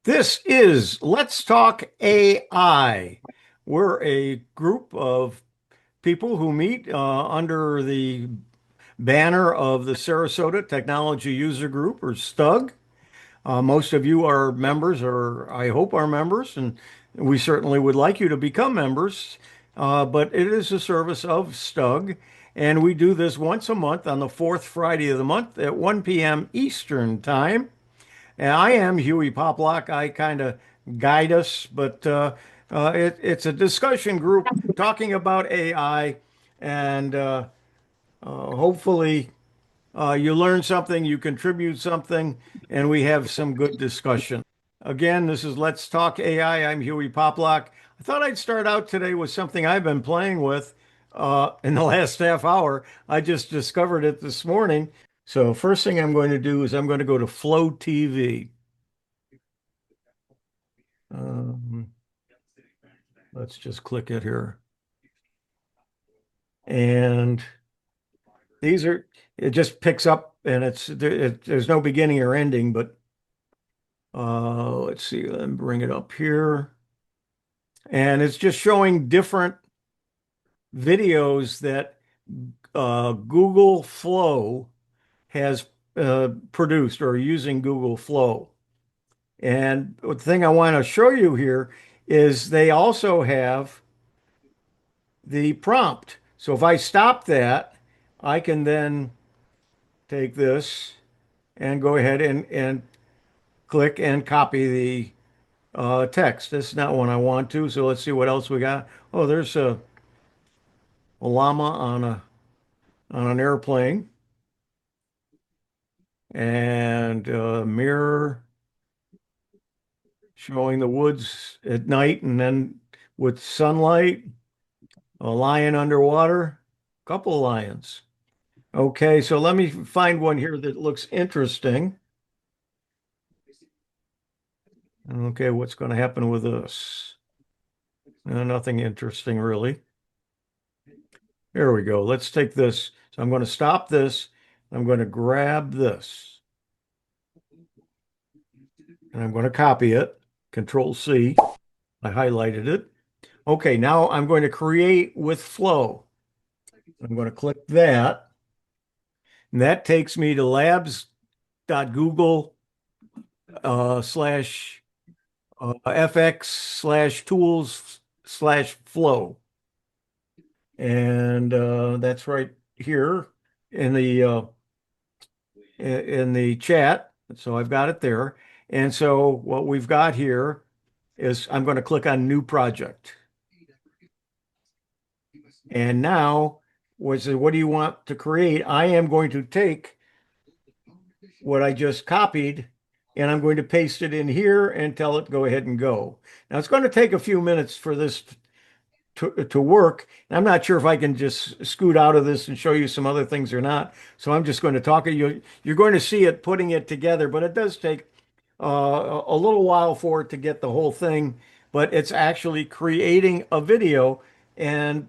This is Let's Talk AI. We're a group of people who meet under the banner of the Sarasota Technology User Group, or STUG. Most of you are members, or I hope are members, and we certainly would like you to become members. But it is a service of STUG, and we do this once a month on the fourth Friday of the month at 1 p.m. Eastern Time. And I am Hewie Poplock. I kind of guide us, but it's a discussion group talking about AI, and hopefully you learn something, you contribute something, and we have some good discussion. Again, this is Let's Talk AI. I'm Hewie Poplock. I thought I'd start out today with something I've been playing with in the last half hour. I just discovered it this morning. So first thing I'm going to do is I'm going to go to Flow TV. Um, let's just click it here. And these are, it just picks up and there's no beginning or ending, but let's see, let me bring it up here. And it's just showing different videos that Google Flow has produced or using Google Flow. And the thing I want to show you here is they also have the prompt. So if I stop that, I can then take this and go ahead and click and copy the text. This is not one I want to, so let's see what else we got. Oh, there's a llama on an airplane and a mirror showing the woods at night and then with sunlight, a lion underwater, a couple of lions. Okay, so let me find one here that looks interesting. Okay, what's going to happen with this? Nothing interesting, really. Here we go. Let's take this. So I'm going to stop this. I'm going to grab this and I'm going to copy it. Control C. I highlighted it. Okay, now I'm going to create with Flow. I'm going to click that. And that takes me to labs.google slash fx slash tools slash flow. And that's right here in the chat. So I've got it there. And so what we've got here is I'm going to click on new project. And now what do you want to create? I am going to take what I just copied and I'm going to paste it in here and tell it go ahead and go. Now it's going to take a few minutes for this to work. I'm not sure if I can just scoot out of this and show you some other things or not. So I'm just going to talk to you. You're going to see it putting it together, but it does take a little while for it to get the whole thing. But it's actually creating a video, and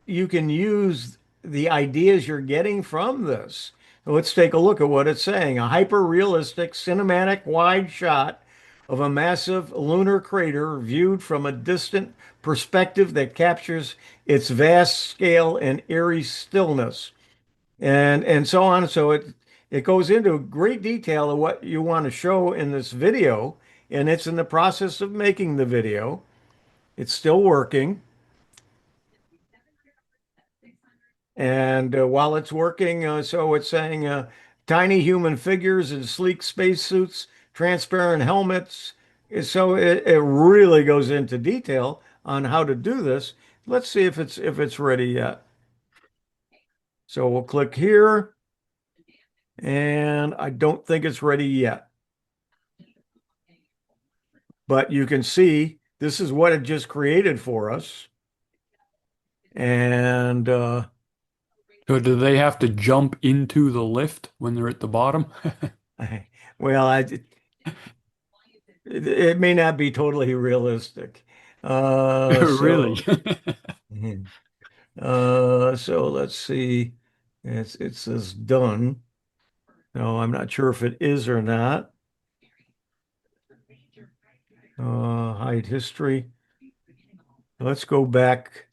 you can use the ideas you're getting from this. Let's take a look at what it's saying. A hyper-realistic cinematic wide shot of a massive lunar crater viewed from a distant perspective that captures its vast scale and eerie stillness, and so on. So it goes into great detail of what you want to show in this video, and it's in the process of making the video. It's still working. And while it's working, so it's saying tiny human figures in sleek spacesuits, transparent helmets. So it really goes into detail on how to do this. Let's see if it's ready yet. So we'll click here, and I don't think it's ready yet. But you can see this is what it just created for us. And So do they have to jump into the lift when they're at the bottom? well, it may not be totally realistic. Uh, Really? so, so let's see. It says done. No, I'm not sure if it is or not. Hide history. Let's go back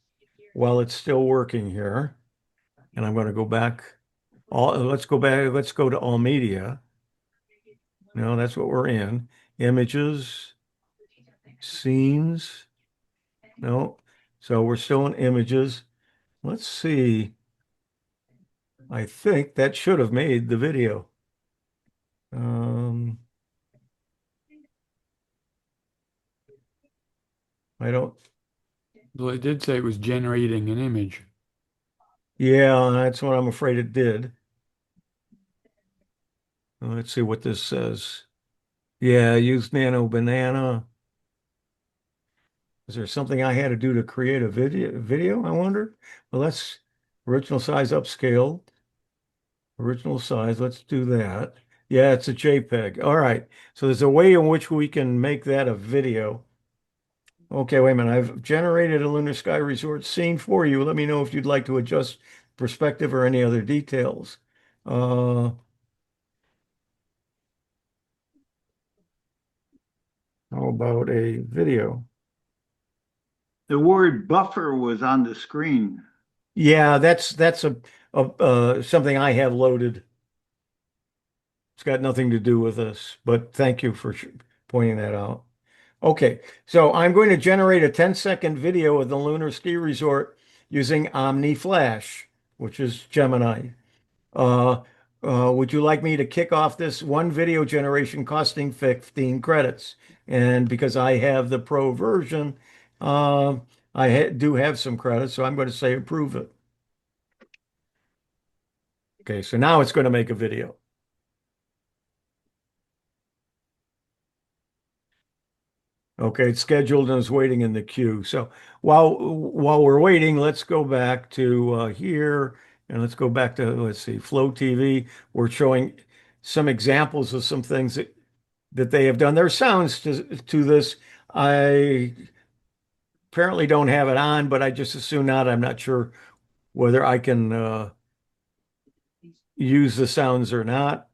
while it's still working here. And I'm going to go back. Let's go back. Let's go to all media. No, that's what we're in. Images, scenes. No. So we're still in images. Let's see. I think that should have made the video. Um, I don't. Well, it did say it was generating an image. Yeah, that's what I'm afraid it did. Let's see what this says. Yeah, use Nano Banana. Is there something I had to do to create a video, I wonder? Well, let's original size upscale. Original size, let's do that. Yeah, it's a JPEG. All right. So there's a way in which we can make that a video. Okay, wait a minute. I've generated a Lunar Sky Resort scene for you. Let me know if you'd like to adjust perspective or any other details. Uh, how about a video? The word buffer was on the screen. Yeah, that's something I have loaded. It's got nothing to do with this, but thank you for pointing that out. Okay, so I'm going to generate a 10-second video of the Lunar Ski Resort using Omni Flash, which is Gemini. Uh, would you like me to kick off this one video generation costing 15 credits? And because I have the pro version, uh, I ha do have some credits, so I'm going to say approve it. Okay, so now it's going to make a video. Okay, it's scheduled and is waiting in the queue. So while we're waiting, let's go back to here and let's go back to let's see, Flow TV. We're showing some examples of some things that they have done. There are sounds to this. I apparently don't have it on, but I just assume not. I'm not sure whether I can use the sounds or not,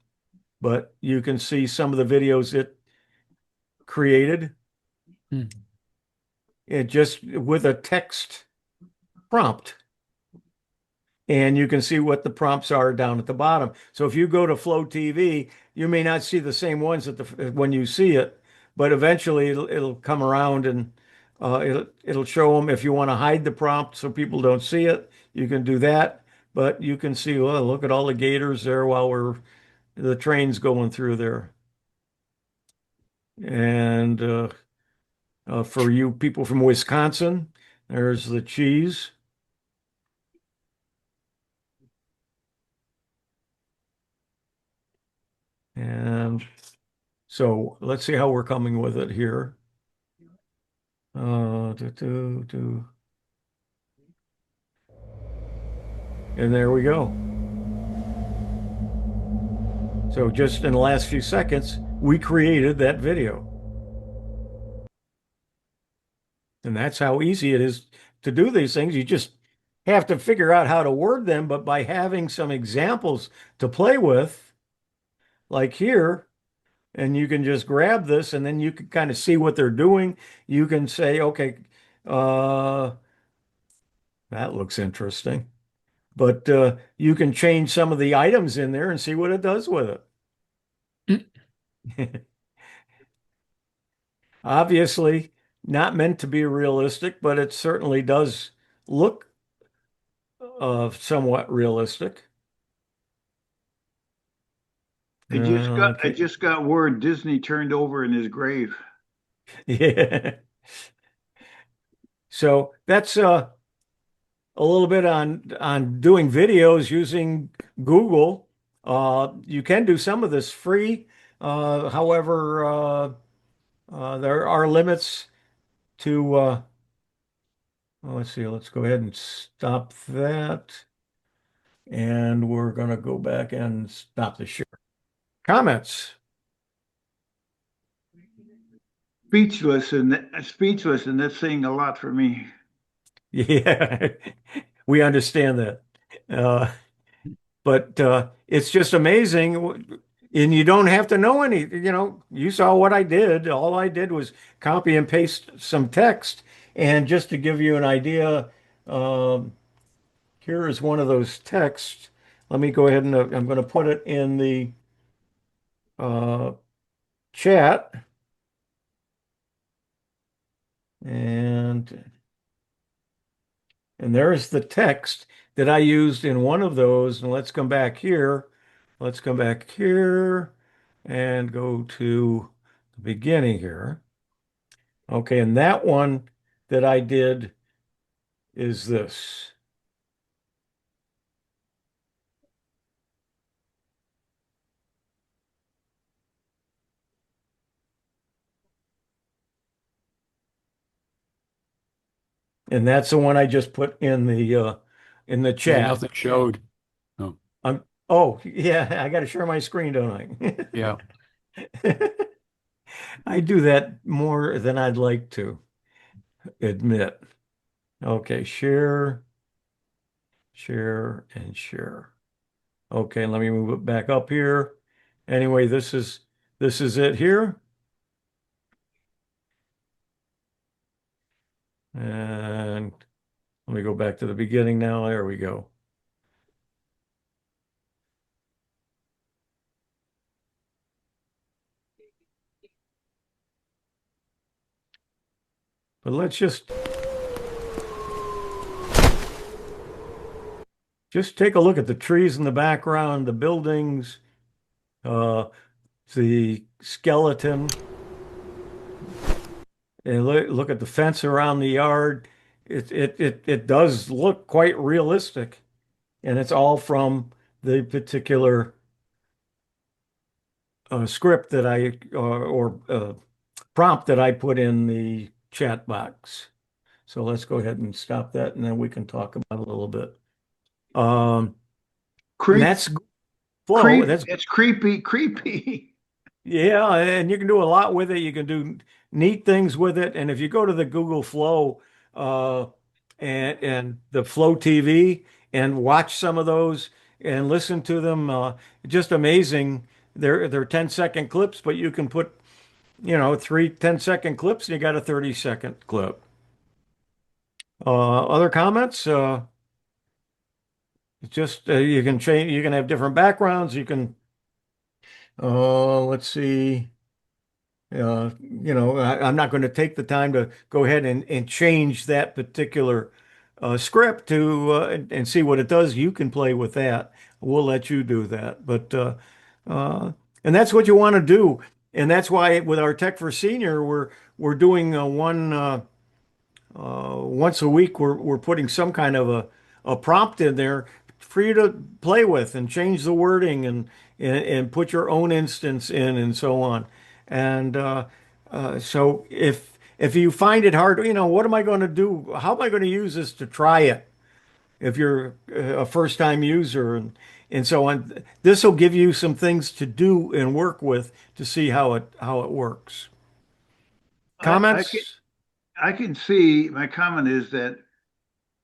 but you can see some of the videos it created. Hmm. It just with a text prompt. And you can see what the prompts are down at the bottom. So if you go to Flow TV, you may not see the same ones when you see it, but eventually it'll come around and it'll show them. If you want to hide the prompt so people don't see it, you can do that. But you can see, well, look at all the gators there while the train's going through there. And for you people from Wisconsin, there's the cheese. And so let's see how we're coming with it here. And there we go. So just in the last few seconds, we created that video. And that's how easy it is to do these things. You just have to figure out how to word them, but by having some examples to play with, like here, and you can just grab this and then you can kind of see what they're doing. You can say, okay, uh, that looks interesting. But you can change some of the items in there and see what it does with it. Obviously, not meant to be realistic, but it certainly does look somewhat realistic. I Okay. just got word Disney turned over in his grave. Yeah. So that's a little bit on doing videos using Google. You can do some of this free. However, there are limits to let's see, let's go ahead and stop that. And we're going to go back and stop the share. Comments? Speechless, and that's saying a lot for me. Yeah, we understand that. Uh, but it's just amazing. And you don't have to know any, you saw what I did. All I did was copy and paste some text. And just to give you an idea, um, here is one of those texts. Let me go ahead and I'm going to put it in the uh, chat. And there's the text that I used in one of those. And let's come back here. Let's come back here and go to the beginning here. Okay, and that one that I did is this. And that's the one I just put in the Yeah, chat. nothing showed. Oh, Oh, yeah, I got to share my screen, don't yeah. I? I do that more than I'd like to admit. Okay, share, share, and share. Okay, let me move it back up here. Anyway, this is it here. And let me go back to the beginning now. There we go. But let's just take a look at the trees in the background, the buildings, uh, the skeleton, and look at the fence around the yard. It does look quite realistic, and it's all from the particular script that or prompt that I put in the chat box. So let's go ahead and stop that, and then we can talk about it a little bit. Um, and Creep, that's Flow. creep, That's it's creepy, creepy. Yeah, and you can do a lot with it. You can do neat things with it. And if you go to the Google Flow uh, and the Flow TV and watch some of those and listen to them, just amazing. They're 10-second clips, but you can put, three 10-second clips and you got a 30-second clip. Other comments? Just you can change. You can have different backgrounds. You can. Let's see. I'm not going to take the time to go ahead and change that particular script to and see what it does. You can play with that. We'll let you do that. But and that's what you want to do. And that's why with our Tech for Senior, we're doing one once a week. We're putting some kind of a prompt in there for you to play with and change the wording and put your own instance in and so on. And so if you find it hard, what am I going to do? How am I going to use this to try it? If you're a first time user and so on, this will give you some things to do and work with to see how it works. I, I can Comments? I can see my comment is that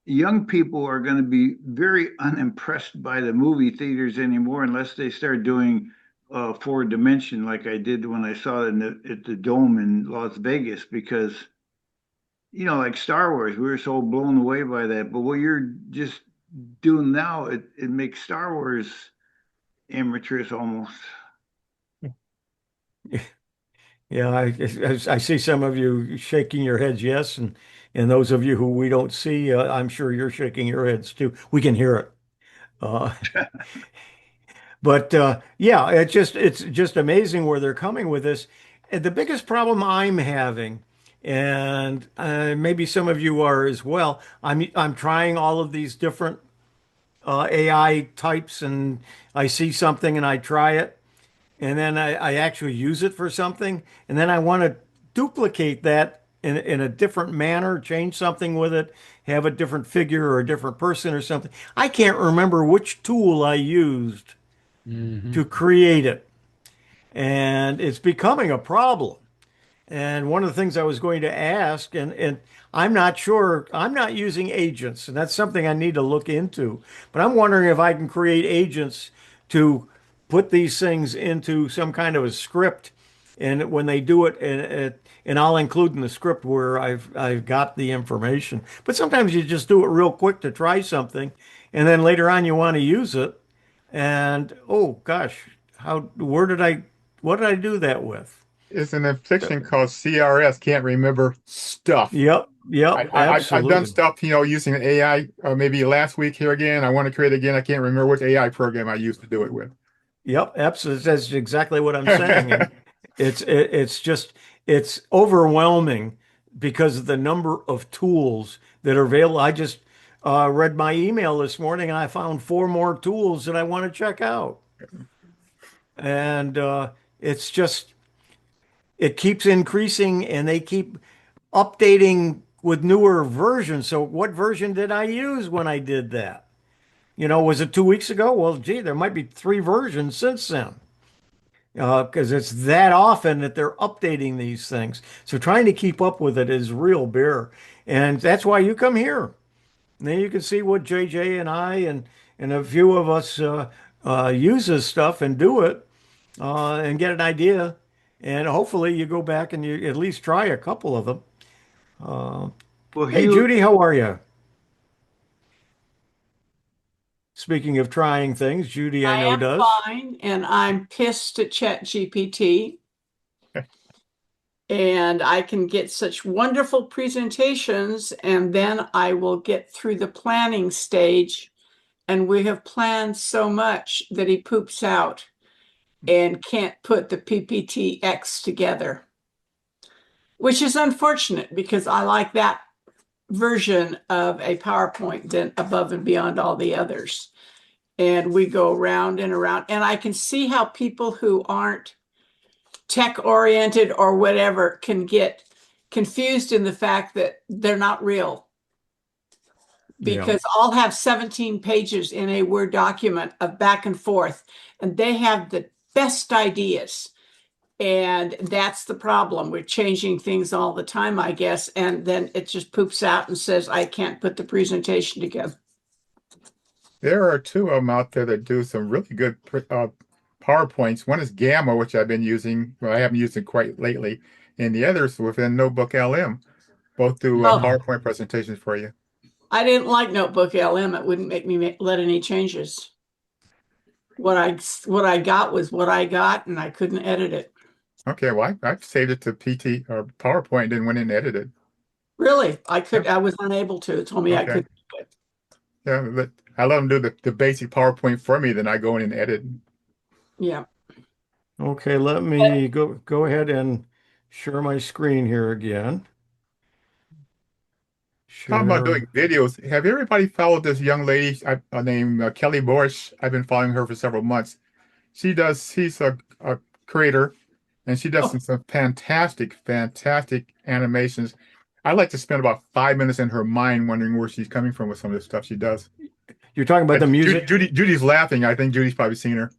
young people are going to be very unimpressed by the movie theaters anymore unless they start doing four dimension like I did when I saw it at the Dome in Las Vegas because like Star Wars, we were so blown away by that. But what you're just doing now, it makes Star Wars amateurish almost. Yeah, I see some of you shaking your heads yes, and those of you who we don't see, I'm sure you're shaking your heads too. We can hear it. Uh, but yeah, it's just amazing where they're coming with this. And the biggest problem I'm having, and maybe some of you are as well, I'm trying all of these different AI types, and I see something and I try it, and then I actually use it for something, and then I want to duplicate that in a different manner, change something with it, have a different figure or a different person or something. I can't remember which tool I used Hmm. to create it, and it's becoming a problem. And one of the things I was going to ask, and I'm not sure, I'm not using agents, and that's something I need to look into. But I'm wondering if I can create agents to put these things into some kind of a script. And when they do it, and I'll include in the script where I've got the information. But sometimes you just do it real quick to try something, and then later on you want to use it, and oh gosh, how where did I what did I do that with? It's an affliction called CRS, can't remember stuff. Yep, yep, I've done absolutely. stuff, using AI, maybe last week here again. I want to create again. I can't remember which AI program I used to do it with. Yep, absolutely. That's exactly what I'm saying. And it's just it's overwhelming because of the number of tools that are available. I just read my email this morning and I found four more tools that I want to check out. And it's just it keeps increasing and they keep updating with newer versions. So what version did I use when I did that? Was it 2 weeks ago? Well, gee, there might be three versions since then. Because it's that often that they're updating these things. So trying to keep up with it is real bear. And that's why you come here. And then you can see what JJ and I and a few of us use this stuff and do it and get an idea. And hopefully you go back and you at least try a couple of them. Uh, Well, hey, Hugh, Judy, how are you? Speaking of trying things, Judy I I know am does. fine, and I'm pissed at ChatGPT. And I can get such wonderful presentations, and then I will get through the planning stage, and we have planned so much that he poops out and can't put the PPTX together, which is unfortunate because I like that version of a PowerPoint than above and beyond all the others. And we go around and around, and I can see how people who aren't tech oriented or whatever can get confused in the fact that they're not real Yeah. because I'll have 17 pages in a Word document of back and forth, and they have the best ideas. And that's the problem. We're changing things all the time, I guess. And then it just poops out and says, I can't put the presentation together. There are two of them out there that do some really good PowerPoints. One is Gamma, which I've been using. Well, I haven't used it quite lately. And the other is within Notebook LM. Both do Oh, Oh, PowerPoint presentations for you. I didn't like Notebook LM. It wouldn't make me let any changes. What I got was what I got, and I couldn't edit it. Okay, well, I've saved it to PT or PowerPoint, then went in and edited. Really, Yeah, I was unable to. It told me I okay. couldn't do it. Yeah, I let them do the basic PowerPoint for me, then I go in and edit. Yeah. okay. Let me go ahead and share my screen here again. Talking about Share. doing videos, have everybody followed this young lady named Kelly Borsch? I've been following her for several months. She's a creator, and she does Oh, some fantastic, fantastic animations. I like to spend about 5 minutes in her mind wondering where she's coming from with some of the stuff she does. You're talking about the music? Judy's laughing. I think Judy's probably seen her.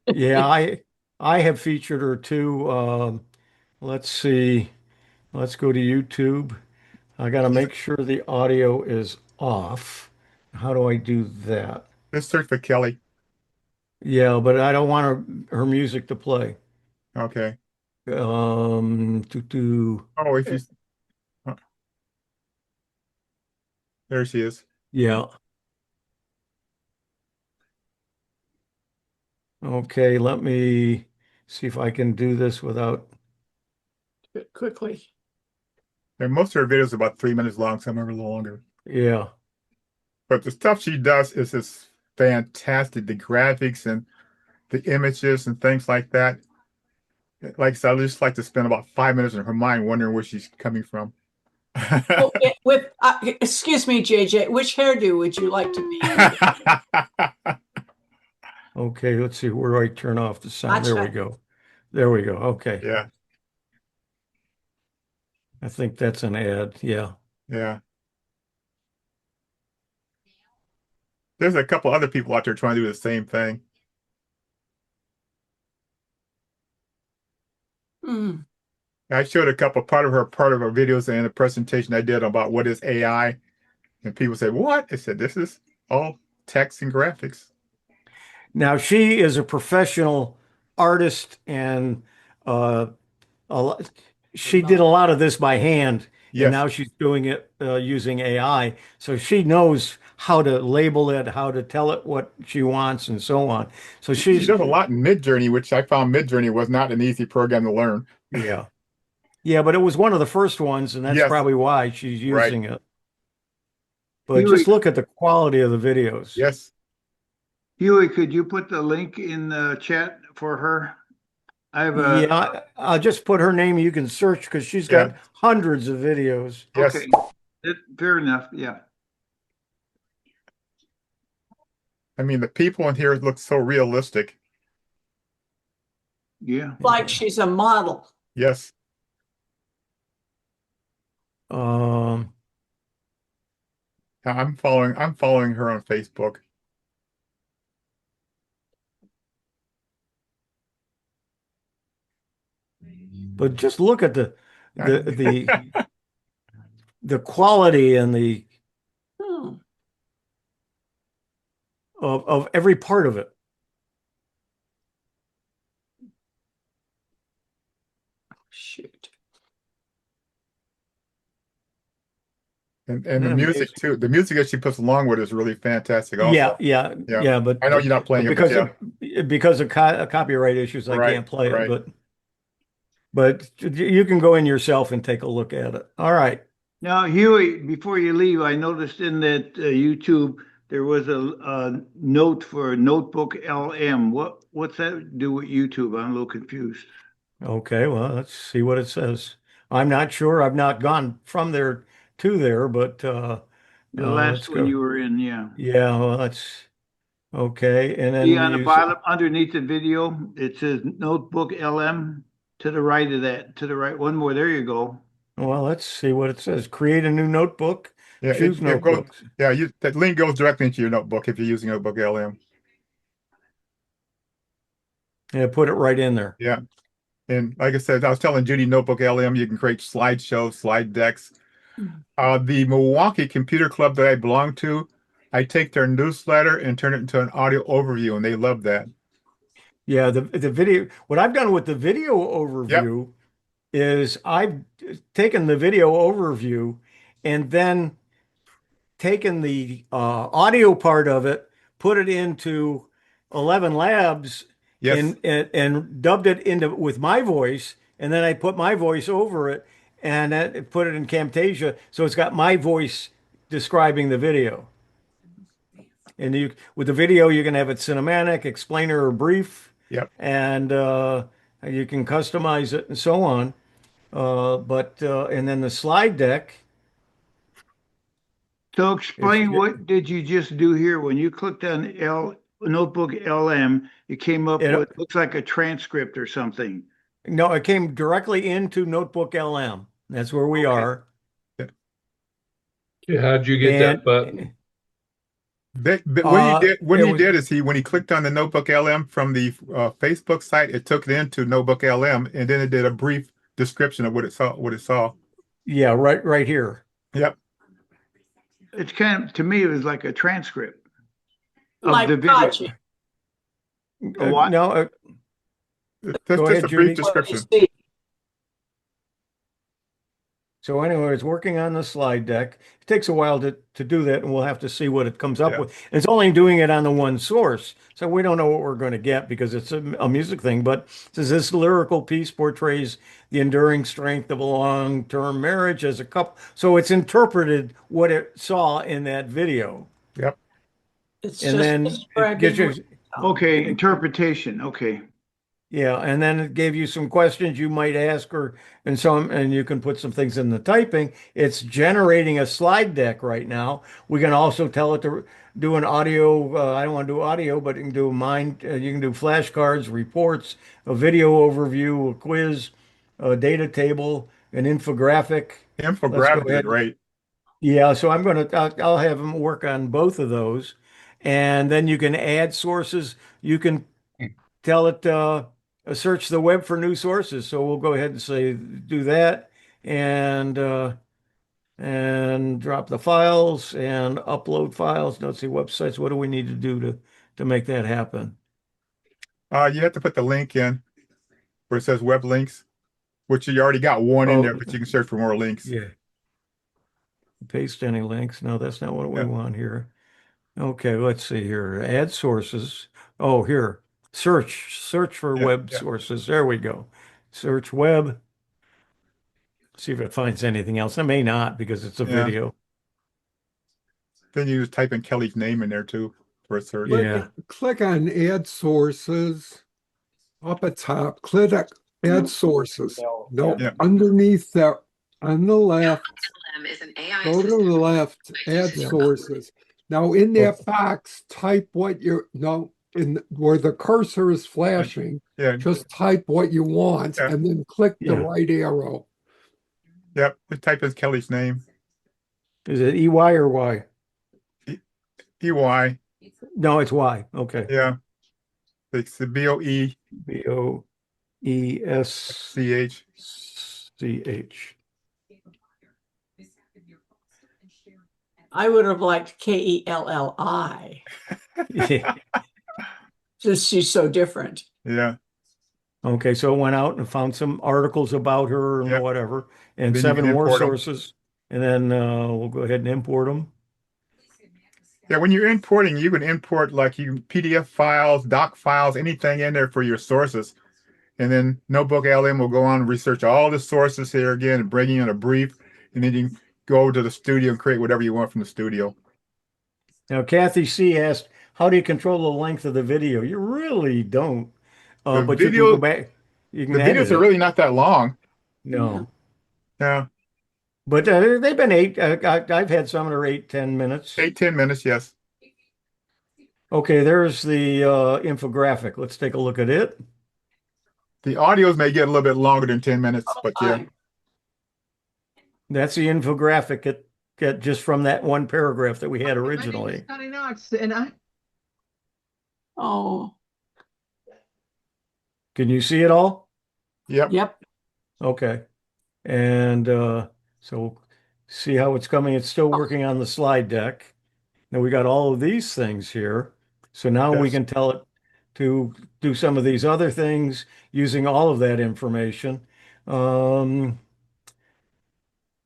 Yeah, I have featured her too. Let's see. Let's go to YouTube. I got to make sure the audio is off. How do I do that? Let's search for Kelly. Yeah, but I don't want her music to play. Okay. To Oh, if you, oh, there she is. yeah. Okay, let me see if I can do this without. quickly. And most of her videos are about 3 minutes long, some are a little longer. Yeah. But the stuff she does is just fantastic. The graphics and the images and things like that. Like I said, I just like to spend about 5 minutes in her mind wondering where she's coming from. Oh, excuse me, JJ, which hairdo would you like to be using? Okay, let's see. Where do I turn off the sound? There we Gotcha. go. There we go. Okay. Yeah, I think that's an ad. Yeah. yeah. There's a couple other people out there trying to do the same thing. Hmm. I showed a couple part of her videos and a presentation I did about what is AI, and people said, "What?" I said, "This is all text and graphics." Now she is a professional artist and uh, a lot, she did a lot of this by hand, and Yes. now she's doing it using AI. So she knows how to label it, how to tell it what she wants, and so on. So She she's, does a lot in Midjourney, which I found Midjourney was not an easy program to learn. yeah, yeah, but it was one of the first ones, and that's Yes, probably why she's right. using it. But Huey, just look at the quality of the videos. Yes. Huey, could you put the link in the chat for her? I have a, Yeah, I'll just put her name. You can search because she's Yeah. got hundreds of videos. Yes. okay, fair enough, yeah. I mean, the people in here look so realistic. Yeah. Like she's a model. Yes. Um, I'm following her on Facebook. but just look at I- the the the quality and the Hmm, of every part of it. shoot. and Isn't the that music amazing? too. The music that she puts along with is really fantastic Yeah, also. yeah, Yeah. yeah. I know you're not But playing it, but because yeah. of copyright issues, I Right, can't play it. right. But you can go in yourself and take a look at it. All right. Now, Huey, before you leave, I noticed in that YouTube there was a note for Notebook LM. What's that do with YouTube? I'm a little confused. Okay. Well, let's see what it says. I'm not sure. I've not gone from there to there, but The last let's one go. you were in, yeah. Yeah. Well, that's okay. And See then on the you. bottom underneath the video, it says Notebook LM to the right of that, to the right. One more. There you go. Well, let's see what it says. Create a new notebook. Yeah, Choose it goes. notebooks. Yeah, that link goes directly into your notebook if you're using Notebook LM. Yeah, put it right in there. Yeah, and like I said, I was telling Judy, Notebook LM, you can create slideshows, slide decks. The Milwaukee Computer Club that I belong to, I take their newsletter and turn it into an audio overview, and they love that. Yeah, the video. What I've done with the video Yep. overview is I've taken the video overview and then taken the audio part of it, put it into 11 Labs Yes. and dubbed it into with my voice, and then I put my voice over it and then put it in Camtasia, so it's got my voice describing the video. And you with the video, you can have it cinematic, explainer, or brief, Yep. and you can customize it and so on. But and then the slide deck So is explain what did you just do here? When you clicked on Notebook LM, it came up it. with looks like a transcript or something. No, it came directly into Notebook LM. That's where we Okay. are. Okay, how'd you get that button? And What he did, what it he was did is when he clicked on the Notebook LM from the Facebook site, it took it into Notebook LM, and then it did a brief description of what it saw. What it saw. yeah, right here. Yep. It's kind of to me it was like a transcript of Like the video. Kachi, A what? No, That's Go just ahead, a brief Judy. what you description. see. so anyway, it's working on the slide deck. It takes a while to do that, and we'll have to see what it comes up Yeah. with. It's only doing it on the one source, so we don't know what we're going to get because it's a music thing. But it says this lyrical piece portrays the enduring strength of a long-term marriage as a couple. So it's interpreted what it saw in that video, Yep. It's and just then it gives describing you. Okay, interpretation. Okay. Yeah, and then it gave you some questions you might ask her and some and you can put some things in the typing. It's generating a slide deck right now. We can also tell it to do an audio, I don't want to do audio, but you can do you can do flashcards, reports, a video overview, a quiz, a data table, an infographic. Let's go Infographics is ahead. great. Yeah, so I'll have them work on both of those. And then you can add sources. You can tell it search the web for new sources. So we'll go ahead and say do that and drop the files and upload files. Let's see websites. What do we need to do to make that happen? You have to put the link in where it says web links, which you already got one in there, Oh, but you can search for more links. yeah. Paste any links. No, that's not what we Yeah. want here. Okay, let's see here. Add sources. Oh, here. Search for Yeah, web yeah, sources. There we go. Search web. See if it finds anything else. It may not because it's a yeah. video. Then you just type in Kelly's name in there too for a search. Yeah. Click on add sources up at top. Click add sources. No, Yeah. underneath that on the left, LM is an AI go to the assistant. left, add sources. Now in Oh. that box, type what you're no in where the cursor is flashing, Yeah. just type what you want Yeah. and then click the Yeah. right arrow. Yep. Just type in Kelly's name. Is it EY or Y? EY. No, it's Y. Okay. Yeah. It's the BOECH. BOESCH. I would have liked KELLI. Yeah. Just she's so different. Yeah. Okay, so it went out and found some articles about her and Yep. whatever, and Then you 7 can more import 'em. sources. And then we'll go ahead and import them. Yeah, when you're importing, you can import like PDF files, doc files, anything in there for your sources. And then Notebook LM will go on and research all the sources here again and bring in a brief. And then you can go over to the studio and create whatever you want from the studio. Now, Kathy C asked, how do you control the length of the video? You really don't. The But you can video- go back. You can The edit videos are it. really not that long. No. Yeah, But they've been 8. I've had some that are 8, 10 minutes. 8-10 minutes, yes. Okay, there's the infographic. Let's take a look at it. The audios may get a little bit longer than 10 minutes, but yeah. That's the infographic at just from that one paragraph that we had originally. My name is Connie Knox, and I Oh, Can you see it all? Yep. yep. Okay. And so see how it's coming. It's still working on the slide deck. Now we got all of these things here. So now we Yes. can tell it to do some of these other things using all of that information.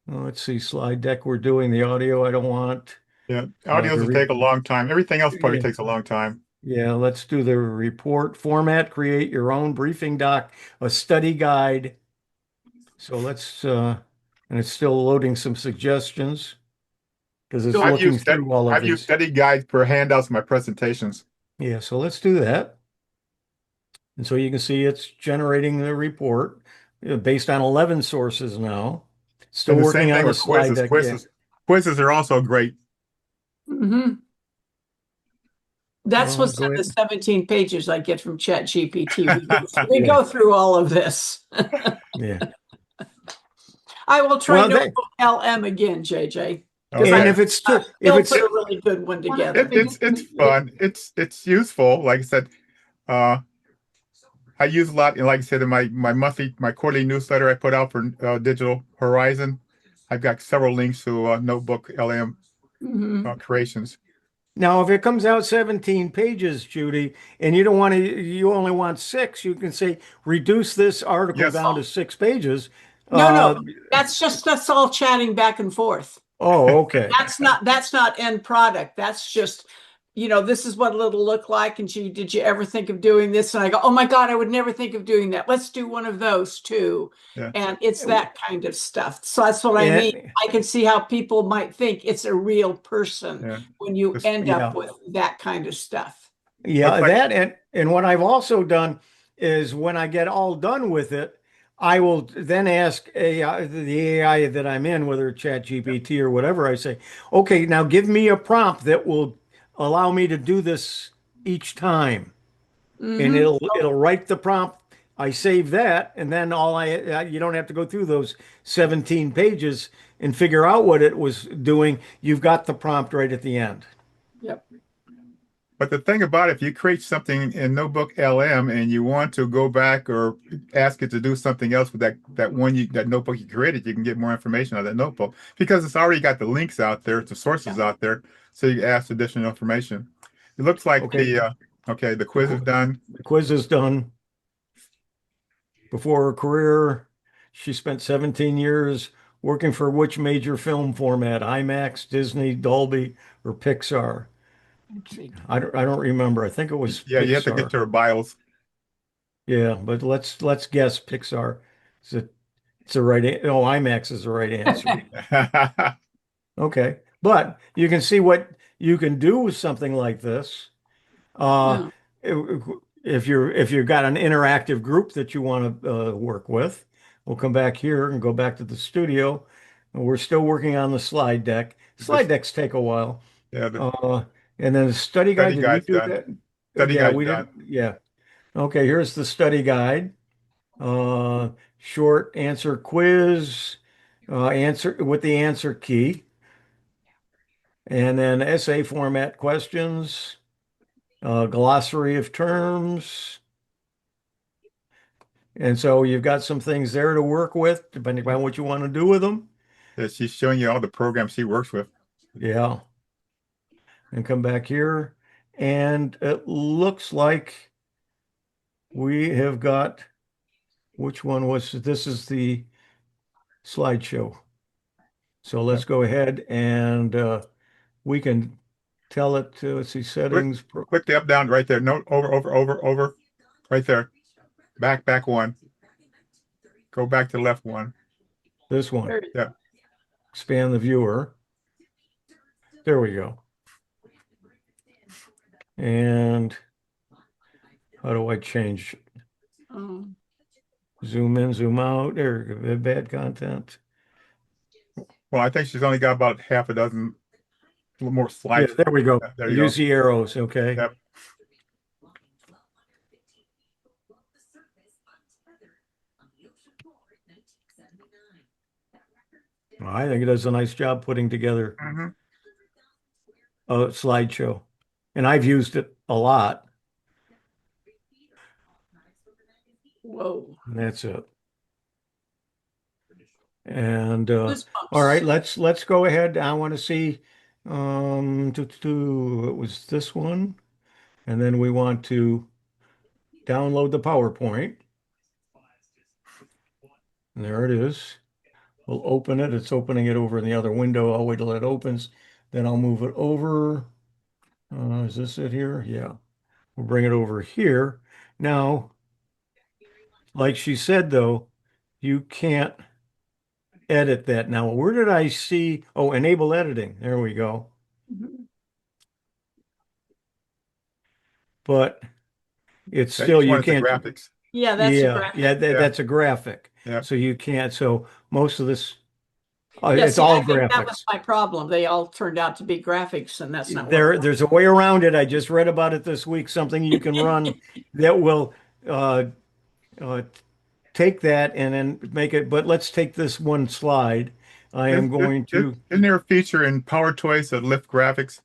Let's see, slide deck, we're doing the audio. I don't want. Yeah. Audios will take a long time. Everything else probably takes a long time. Yeah, let's do the report format, create your own briefing doc, a study guide. So let's, and it's still loading some suggestions because it's I've looking used through all of I've used these. study guides for handouts in my presentations. Yeah, so let's do that. And so you can see it's generating the report based on 11 sources now. Still And the working same on thing the with slide quizzes. deck. Quizzes are also great. Hmm. That's Well, what's go in the ahead. 17 pages I get from ChatGPT. We Yeah. go through all of this. Yeah. I will try Well, Notebook LM again, JJ. Okay. And if it's He'll if put it's a really good one together. It's fun. It's useful. Like I said, I use a lot. And like I said, in my quarterly newsletter I put out for Digital Horizon, I've got several links to Notebook LM Mhm. creations. now if it comes out 17 pages, Judy, and you don't want to, you only want 6, you can say reduce this article Yes. down to 6 pages. No, that's all chatting back and forth. Oh, okay. That's not end product. That's just, this is what it'll look like. And did you ever think of doing this? And I go, oh my God, I would never think of doing that. Let's do one of those too. Yeah. And it's that kind of stuff. So that's what I And- mean. I can see how people might think it's a real person Yeah. when you Just- end Yeah. up with that kind of stuff. Yeah, Looks like- that and what I've also done is when I get all done with it, I will then ask AI, the AI that I'm in, whether it's ChatGPT or whatever, I say, okay, now give me a prompt that will allow me to do this each time. And Mhm. it'll write the prompt. I save that, and then you don't have to go through those 17 pages and figure out what it was doing. You've got the prompt right at the end. Yep. But the thing about it, if you create something in Notebook LM and you want to go back or ask it to do something else with that notebook you created, you can get more information on that notebook because it's already got the links out there, the sources out there, so you can ask additional information. It looks like Okay. Okay, the quiz is done. The quiz is done. Before her career, she spent 17 years working for which major film format? IMAX, Disney, Dolby, or Pixar? I don't remember. I think it was Yeah, you have to get Pixar. to her bios. Yeah, but let's guess Pixar. Is it, it's the right. Oh, IMAX is the right answer. Okay, but you can see what you can do with something like this. Uh, Yeah. if you've got an interactive group that you want to work with, we'll come back here and go back to the studio. And we're still working on the slide deck. Slide This, decks take a while. yeah, the Uh, and then the study guide, study did we guide's do done. that? Study Yeah, guide's we done. did. Yeah. Okay, here's the study guide. Uh, Short answer quiz, answer with the answer key, and then essay format questions, glossary of terms. And so you've got some things there to work with, depending upon what you want to do with them. Yeah, she's showing you all the programs she works with. Yeah. And come back here. And it looks like we have got, which one was, this is the slideshow. So let's Yep. go ahead and we can tell it to, let's see, Click, settings. click the up down right there. No, over, right there. Back one. Go back to left one. This one, There- Yeah. expand the viewer. There we go. And how do I change? um, Zoom in, zoom out. There, bad content. Well, I think she's only got about half a dozen more Yeah, slides. there we go. There you Use go. the arrows. Okay. Yep. Well, I think it does a nice job putting together Mhm. a slideshow. And I've used it a lot. whoa. And that's it. And all right, Goosebumps. let's go ahead. I want to see it was this one. And then we want to download the PowerPoint. And there it is. We'll open it. It's opening it over in the other window. I'll wait till it opens. Then I'll move it over. Is this it here? Yeah. We'll bring it over here. Now, like she said, though, you can't edit that. Now, where did I see? Oh, enable editing. There we go. Mhm. But it's still, Each one you is the can't. graphics. Yeah, that's a Yeah, graphic. Yeah. that's a graphic. Yeah. So you can't. So most of this, Yeah, it's see, all I think that was graphics. my problem. They all turned out to be graphics, and that's not what I There's a way around it. I just read about it this week. Something you can run want. that will uh, uh, take that and then make it. But let's take this one slide. I am going to. Isn't there a feature in Power Toys that lift graphics?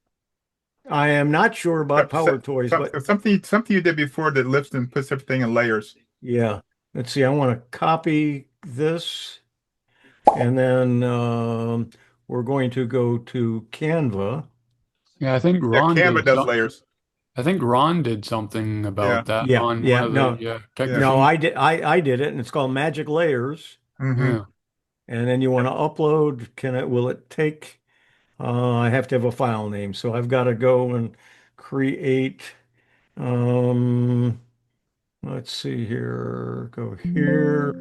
I am not sure about Power Toys, but Something you did before that lifts and puts everything in layers. yeah. Let's see. I want to copy this, and then we're going to go to Canva. Yeah, I think Yeah, Ron Canva did does some, layers. I think Ron did something Yeah. about that Yeah, on one yeah. of No, the tech Yeah. no. machines. I did it, and it's called Magic Layers. Hmm. Yeah. And then you want to upload. Can it? Will it take? I have to have a file name, so I've got to go and create. Um, let's see here. Go here.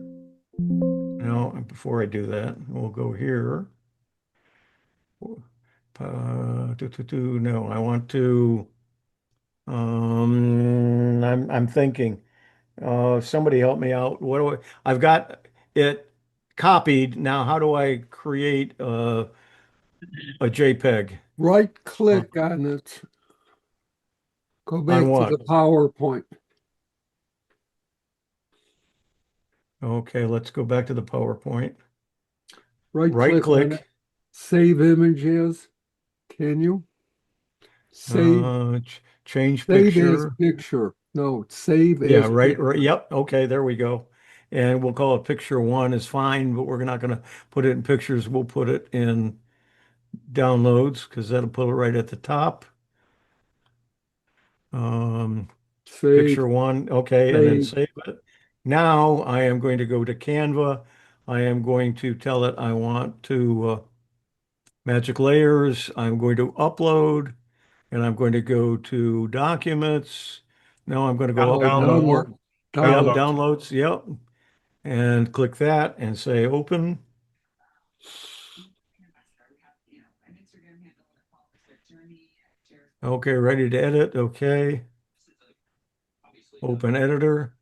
No, before I do that, we'll go here. No, I want to. I'm thinking. Somebody help me out. What do I've got it copied. Now, how do I create a JPEG? Right Uh, click on it. Go on back to what? the PowerPoint. Okay, let's go back to the PowerPoint. Right Right click on it. click, Save images. Can you? Save change save as picture. picture. No, save Yeah, as right. Yep. Okay, there we go. And we'll call it picture one is fine, but we're not going to put it in pictures. We'll put it in downloads because that'll put it right at the top. Save. picture one, okay, and then Save. save it. Now I am going to go to Canva. I am going to tell it I want to magic layers. I'm going to upload, and I'm going to go to documents. Now I'm going to go up one Download. more. Download. Yep, Download. downloads. Yep, and click that and say open. Okay, ready to edit. Okay, open editor.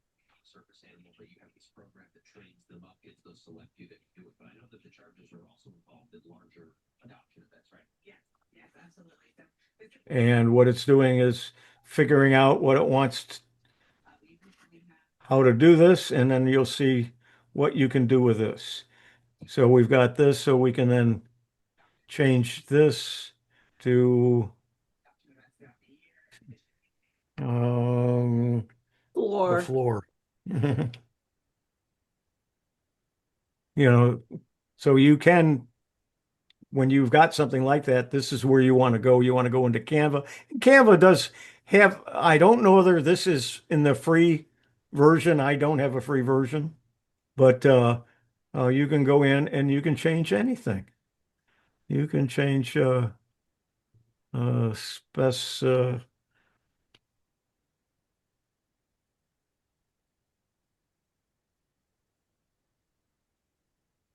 And what it's doing is figuring out what it wants, how to do this, and then you'll see what you can do with this. So we've got this, so we can then change this to the Floor. floor. You know, so you can, when you've got something like that, this is where you want to go. You want to go into Canva. Canva does have, I don't know whether this is in the free version. I don't have a free version, but you can go in and you can change anything. You can change spec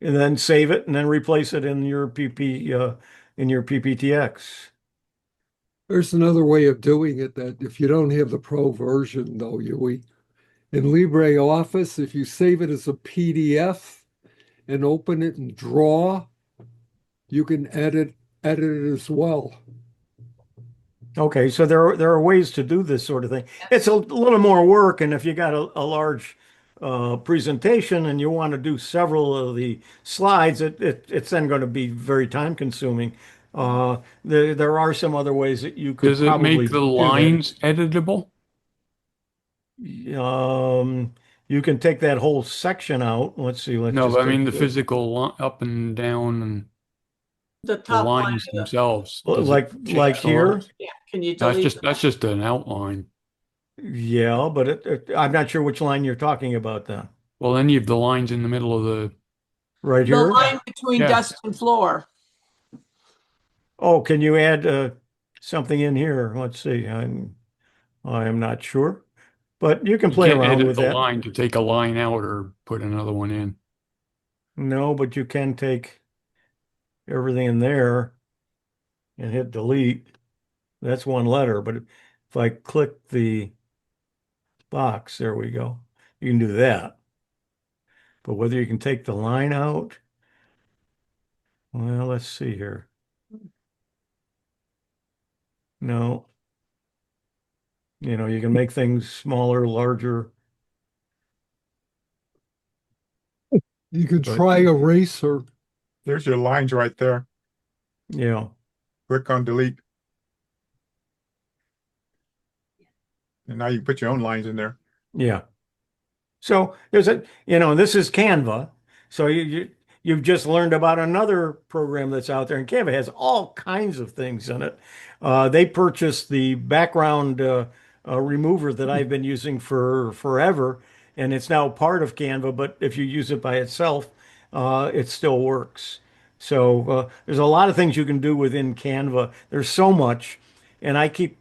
and then save it and then replace it in your PPTX. There's another way of doing it that if you don't have the pro version, though, in LibreOffice, if you save it as a PDF and open it in Draw, you can edit it as well. Okay, so there are ways to do this sort of thing. It's a little more work, and if you got a large presentation and you want to do several of the slides, it's then going to be very time consuming. There are some other ways that you could Does it probably make the do that. lines editable? You can take that whole section out. Let's see. Let's No, just but I take mean the physical up and down and The the top line lines of the, themselves. Does it like change the here. lines? yeah, can you That's delete that's just an outline. Yeah, but I'm not sure which line you're talking about then. Well, then you have the lines in the middle of the Right the here? line between Yeah. dust and floor? Oh, can you add something in here? Let's see. I'm not sure, but you can You play can't around edit with the that. line to take a line out or put another one in. No, but you can take everything in there and hit delete. That's one letter, but if I click the box, there we go. You can do that. But whether you can take the line out, well, let's see here. No, you can make things smaller, larger, You can but try eraser. There's your lines right there. yeah. Click on delete. And now you can put your own lines in there. Yeah. So there's this is Canva. So you've just learned about another program that's out there, and Canva has all kinds of things in it. They purchased the background remover that I've been using for forever, and it's now part of Canva. But if you use it by itself, it still works. So there's a lot of things you can do within Canva. There's so much, and I keep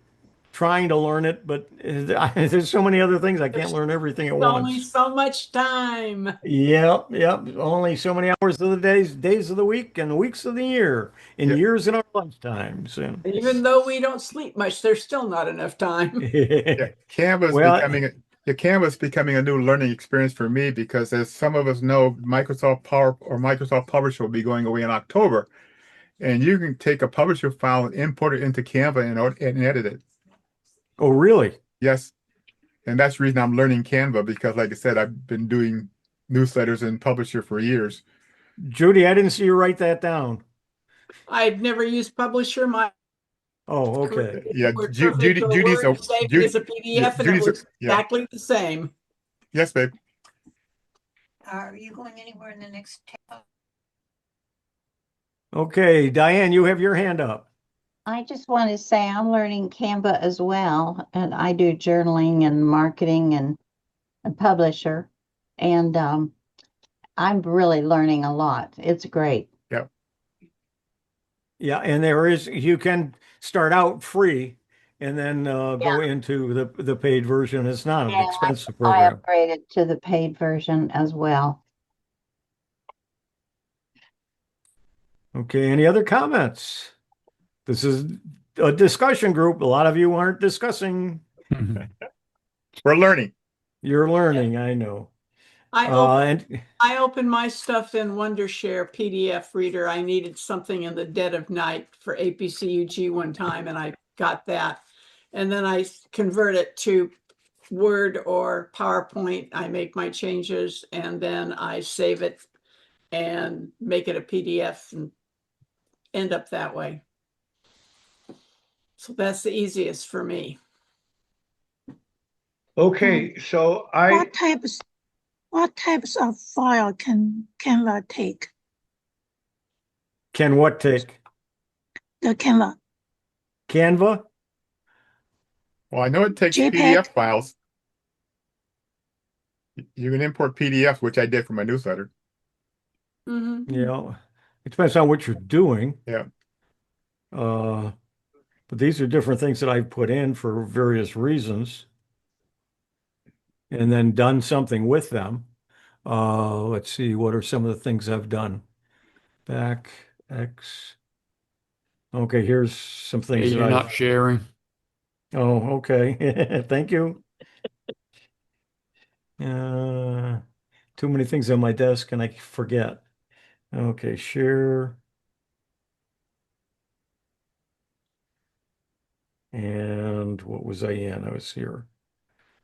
trying to learn it, but there's so many other things I can't There's learn everything at only once. so much time. Yep, yep. Only so many hours of the days of the week, and weeks of the year, and Yeah. years in our lifetimes. And And even though we don't sleep much, there's still not enough time. Yeah. Canva's well, becoming a new learning experience for me because as some of us know, Microsoft Power or Microsoft Publisher will be going away in October. And you can take a publisher file and import it into Canva and edit it. oh, really? Yes. And that's the reason I'm learning Canva because, like I said, I've been doing newsletters in Publisher for years. Judy, I didn't see you write that down. I've never used Publisher. My Oh, career okay. Yeah, worked perfect to a Judy's Word, saved it as a yeah, PDF, and it looks yeah. exactly the same. Yes, babe. Are you going anywhere in the next? Okay, Diane, you have your hand up. I just want to say I'm learning Canva as well, and I do journaling and marketing and a publisher, and I'm really learning a lot. It's great. Yeah. Yeah, and you can start out free and then Yeah, go into the paid version. It's not an and expensive I program. upgraded to the paid version as well. Okay, any other comments? This is a discussion group. A lot of you aren't discussing. We're learning. You're learning, I know. I opened And I opened my stuff in Wondershare PDF reader. I needed something in the dead of night for APCUG one time, and I got that. And then I convert it to Word or PowerPoint. I make my changes and then I save it and make it a PDF and end up that way. So that's the easiest for me. Okay, so What types of file can Canva take? can what take? The Canva Canva? Well, I know it takes JPEG. PDF files. You can import PDFs, which I did for my newsletter. Mhm. You know, it depends on what you're doing. Yeah. But these are different things that I've put in for various reasons and then done something with them. Let's see, what are some of the things I've done? Back X. Okay, here's some Hey, things that you're not sharing. Oh, okay. Thank you. Uh, too many things on my desk and I forget. Okay, share. And what was I in? I was here.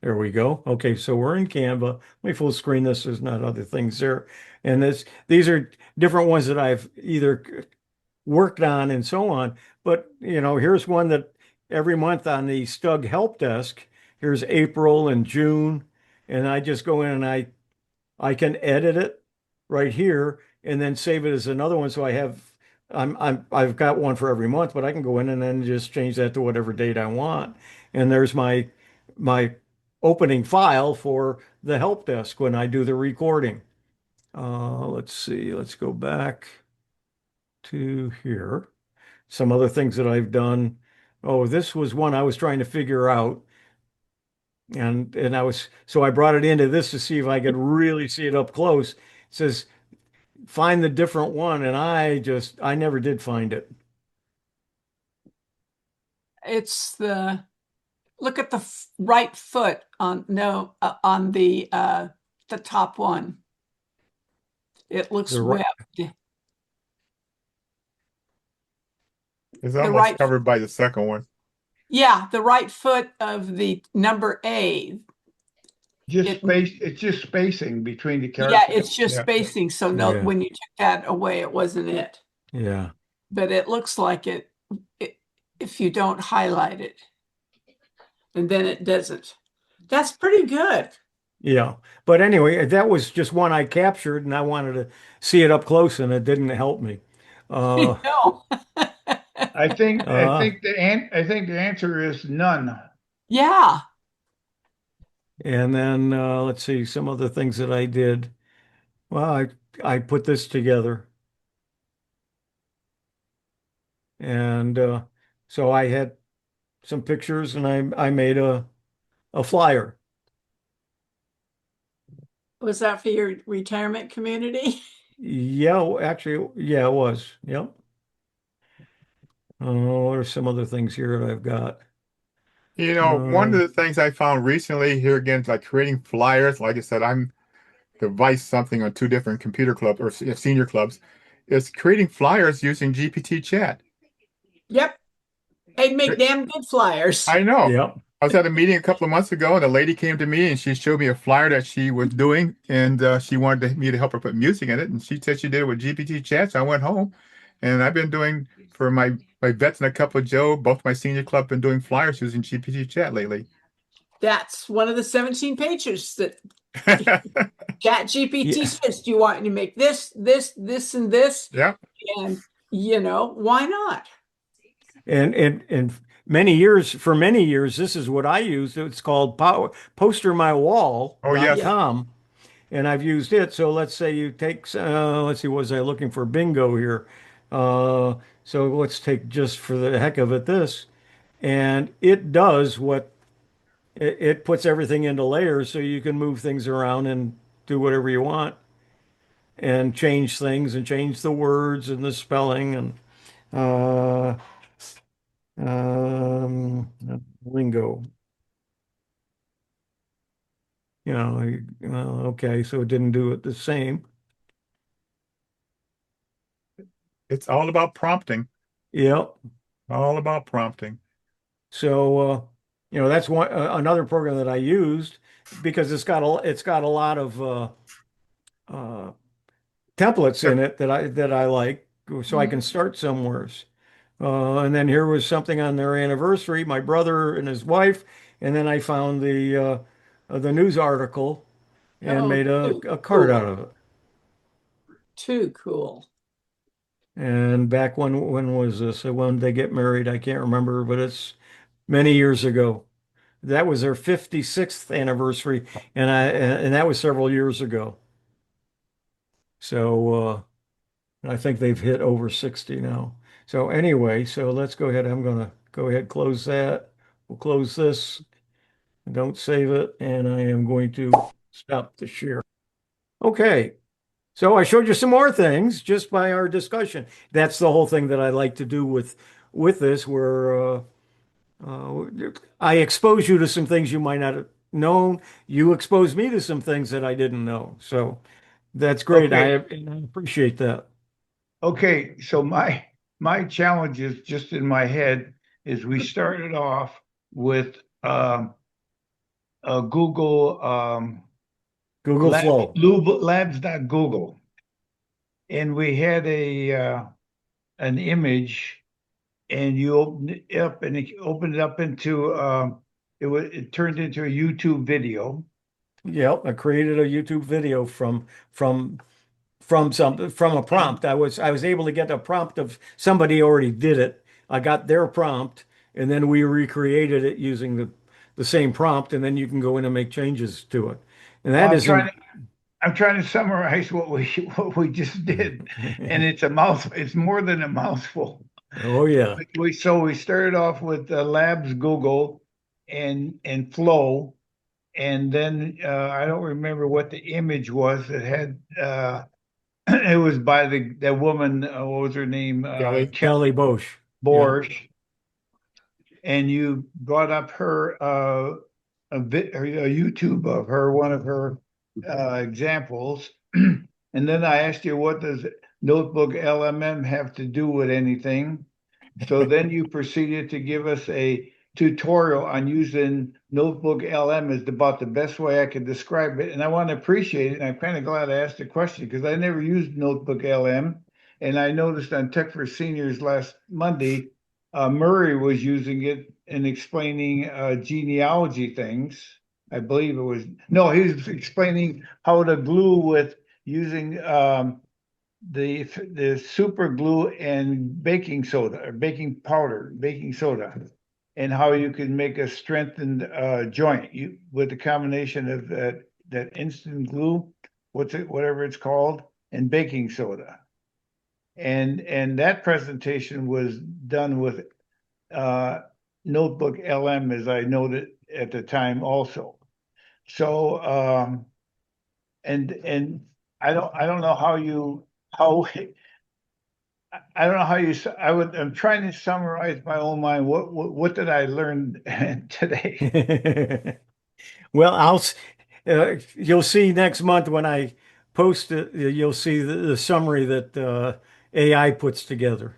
There we go. Okay, so we're in Canva. Let me full screen this. There's not other things there. And these are different ones that I've either worked on and so on. But, here's one that every month on the Stug help desk, here's April and June. And I just go in and I can edit it right here and then save it as another one. So I've got one for every month, but I can go in and then just change that to whatever date I want. And there's my opening file for the help desk when I do the recording. Let's see, let's go back to here. Some other things that I've done. Oh, this was one I was trying to figure out. And I brought it into this to see if I could really see it up close. It says find the different one, and I never did find it. It's look at the right foot on the top one. It looks The right, webbed. It's The almost right, covered by the second one. yeah, the right foot of the number A. it's just spacing between the Yeah, characters. it's just Yeah. spacing. So no, Yeah. when you took that away, it wasn't it. yeah, But it looks like it if you don't highlight it. And then it doesn't. That's pretty good. yeah. But anyway, that was just one I captured, and I wanted to see it up close, and it didn't help me. No. I think the answer is none. Yeah. And then let's see some other things that I did. Well, I put this together, and so I had some pictures, and I made a flyer. Was that for your retirement community? Yeah, actually, yeah, it was. Yep. Oh, there's some other things here that I've got. One of Um, the things I found recently here again, like creating flyers. Like I said, I'm the vice something on two different computer clubs or senior clubs, is creating flyers using GPT chat. Yep. They make damn good flyers. I know. yep. I was at a meeting a couple of months ago, and a lady came to me and she showed me a flyer that she was doing, and she wanted me to help her put music in it. And she said she did it with GPT chat. So I went home, and I've been doing for my vets and a couple of Joe, both my senior club, been doing flyers using GPT chat lately. That's one of the 17 pages that Chat GPT Yeah. says, do you want me to make this, and this? Yeah. And why not? And many years, for many years, this is what I used. It's called Oh, yes. Yeah. postermywall.com. And I've used it. So let's say you take, let's see, was I looking for bingo here? Uh, so let's take just for the heck of it this. And it does what it puts everything into layers so you can move things around and do whatever you want and change things and change the words and the spelling and uh, lingo. Okay, so it didn't do it the same. It's all about prompting. Yep. All about prompting. So, that's one another program that I used because it's got a lot of uh, templates in it that I like, so I can start somewheres. And then here was something on their anniversary, my brother and his wife, and then I found the news article and Oh, made a, too a card out cool. of it. Too cool. And back when was this? When did they get married? I can't remember, but it's many years ago. That was their 56th anniversary, and that was several years ago. So I think they've hit over 60 now. So anyway, so let's go ahead. I'm gonna go ahead, close that. We'll close this. Don't save it, and I am going to stop the share. Okay. So I showed you some more things just by our discussion. That's the whole thing that I like to do with this, where uh, I expose you to some things you might not have known. You expose me to some things that I didn't know. So that's great. Okay. And I appreciate that. Okay, so my challenge is just in my head is we started off with Google Google Lab, Flow. labs.google, and we had a an image, and you open it up, and it opened it up into it turned into a YouTube video. Yep, I created a YouTube video from a And prompt. I was able to get a prompt of somebody already did it. I got their prompt, and then we recreated it using the same prompt, and then you can go in and make changes to it. And well, that isn't. I'm trying to summarize what we just did, and it's a mouth. It's more than a mouthful. Oh yeah. We started off with Labs Google and Flow, and then I don't remember what the image was. It had it was by that woman. What was her name? Kelly. Kelly Bosch. Yeah. Borsch, and you brought up her a YouTube of her, one of her examples, and then I asked you, what does Notebook LMM have to do with anything? So then you proceeded to give us a tutorial on using Notebook LM is about the best way I could describe it. And I want to appreciate it. And I'm kind of glad I asked the question because I never used Notebook LM. And I noticed on Tech for Seniors last Monday, Murray was using it and explaining genealogy things. I believe it was, no, he was explaining how to glue with using the super glue and baking soda or baking powder, baking soda, and how you can make a strengthened joint with the combination of that instant glue, whatever it's called, and baking soda. And that presentation was done with uh, Notebook LM, as I noted at the time also. So and I don't know how I don't know how you. I'm trying to summarize my own mind. What did I learn today? Well, you'll see next month when I post it, you'll see the summary that AI puts together.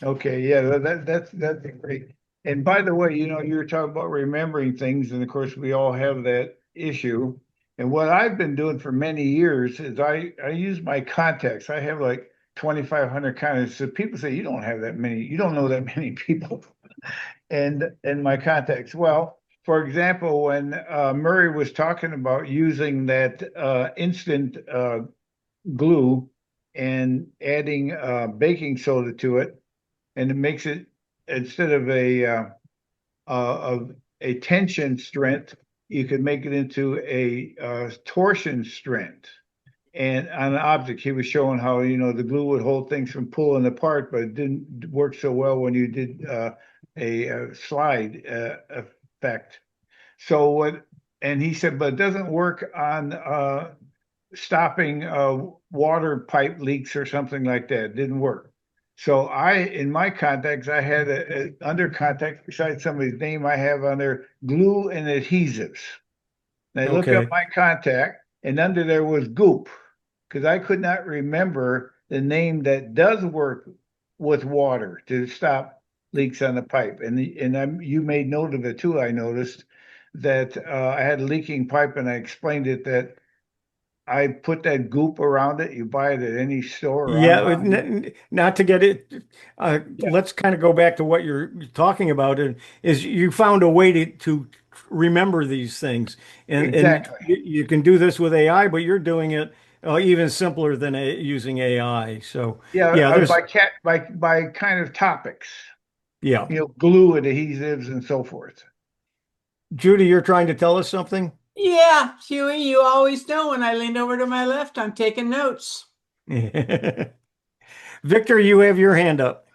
Okay, yeah, that's great. And by the way, you were talking about remembering things, and of course, we all have that issue. And what I've been doing for many years is I use my contacts. I have like 2,500 contacts. So people say you don't have that many. You don't know that many people. And my contacts. Well, for example, when Murray was talking about using that instant glue and adding baking soda to it, and it makes it instead of a tension strength, you could make it into a torsion strength. And on an object, he was showing how, the glue would hold things from pulling apart, but it didn't work so well when you did a slide effect. So and he said, but it doesn't work on stopping water pipe leaks or something like that. It didn't work. So in my contacts, I had under contacts, besides somebody's name, I have on there glue and adhesives. And I looked up Okay. my contact, and under there was goop, because I could not remember the name that does work with water to stop leaks on the pipe. And you made note of it too. I noticed that I had a leaking pipe, and I explained it that I put that goop around it. You buy it at any store or Yeah, online. not to get it. Yeah, Let's kind of go back to what you're talking about. And is you found a way to remember these things, and exactly. you can do this with AI, but you're doing it even simpler than using AI. So Yeah, yeah, there's by kind of topics, yeah. glue, adhesives, and so forth. Judy, you're trying to tell us something? Yeah, Huey, you always know when I lean over to my left, I'm taking notes. Victor, you have your hand up.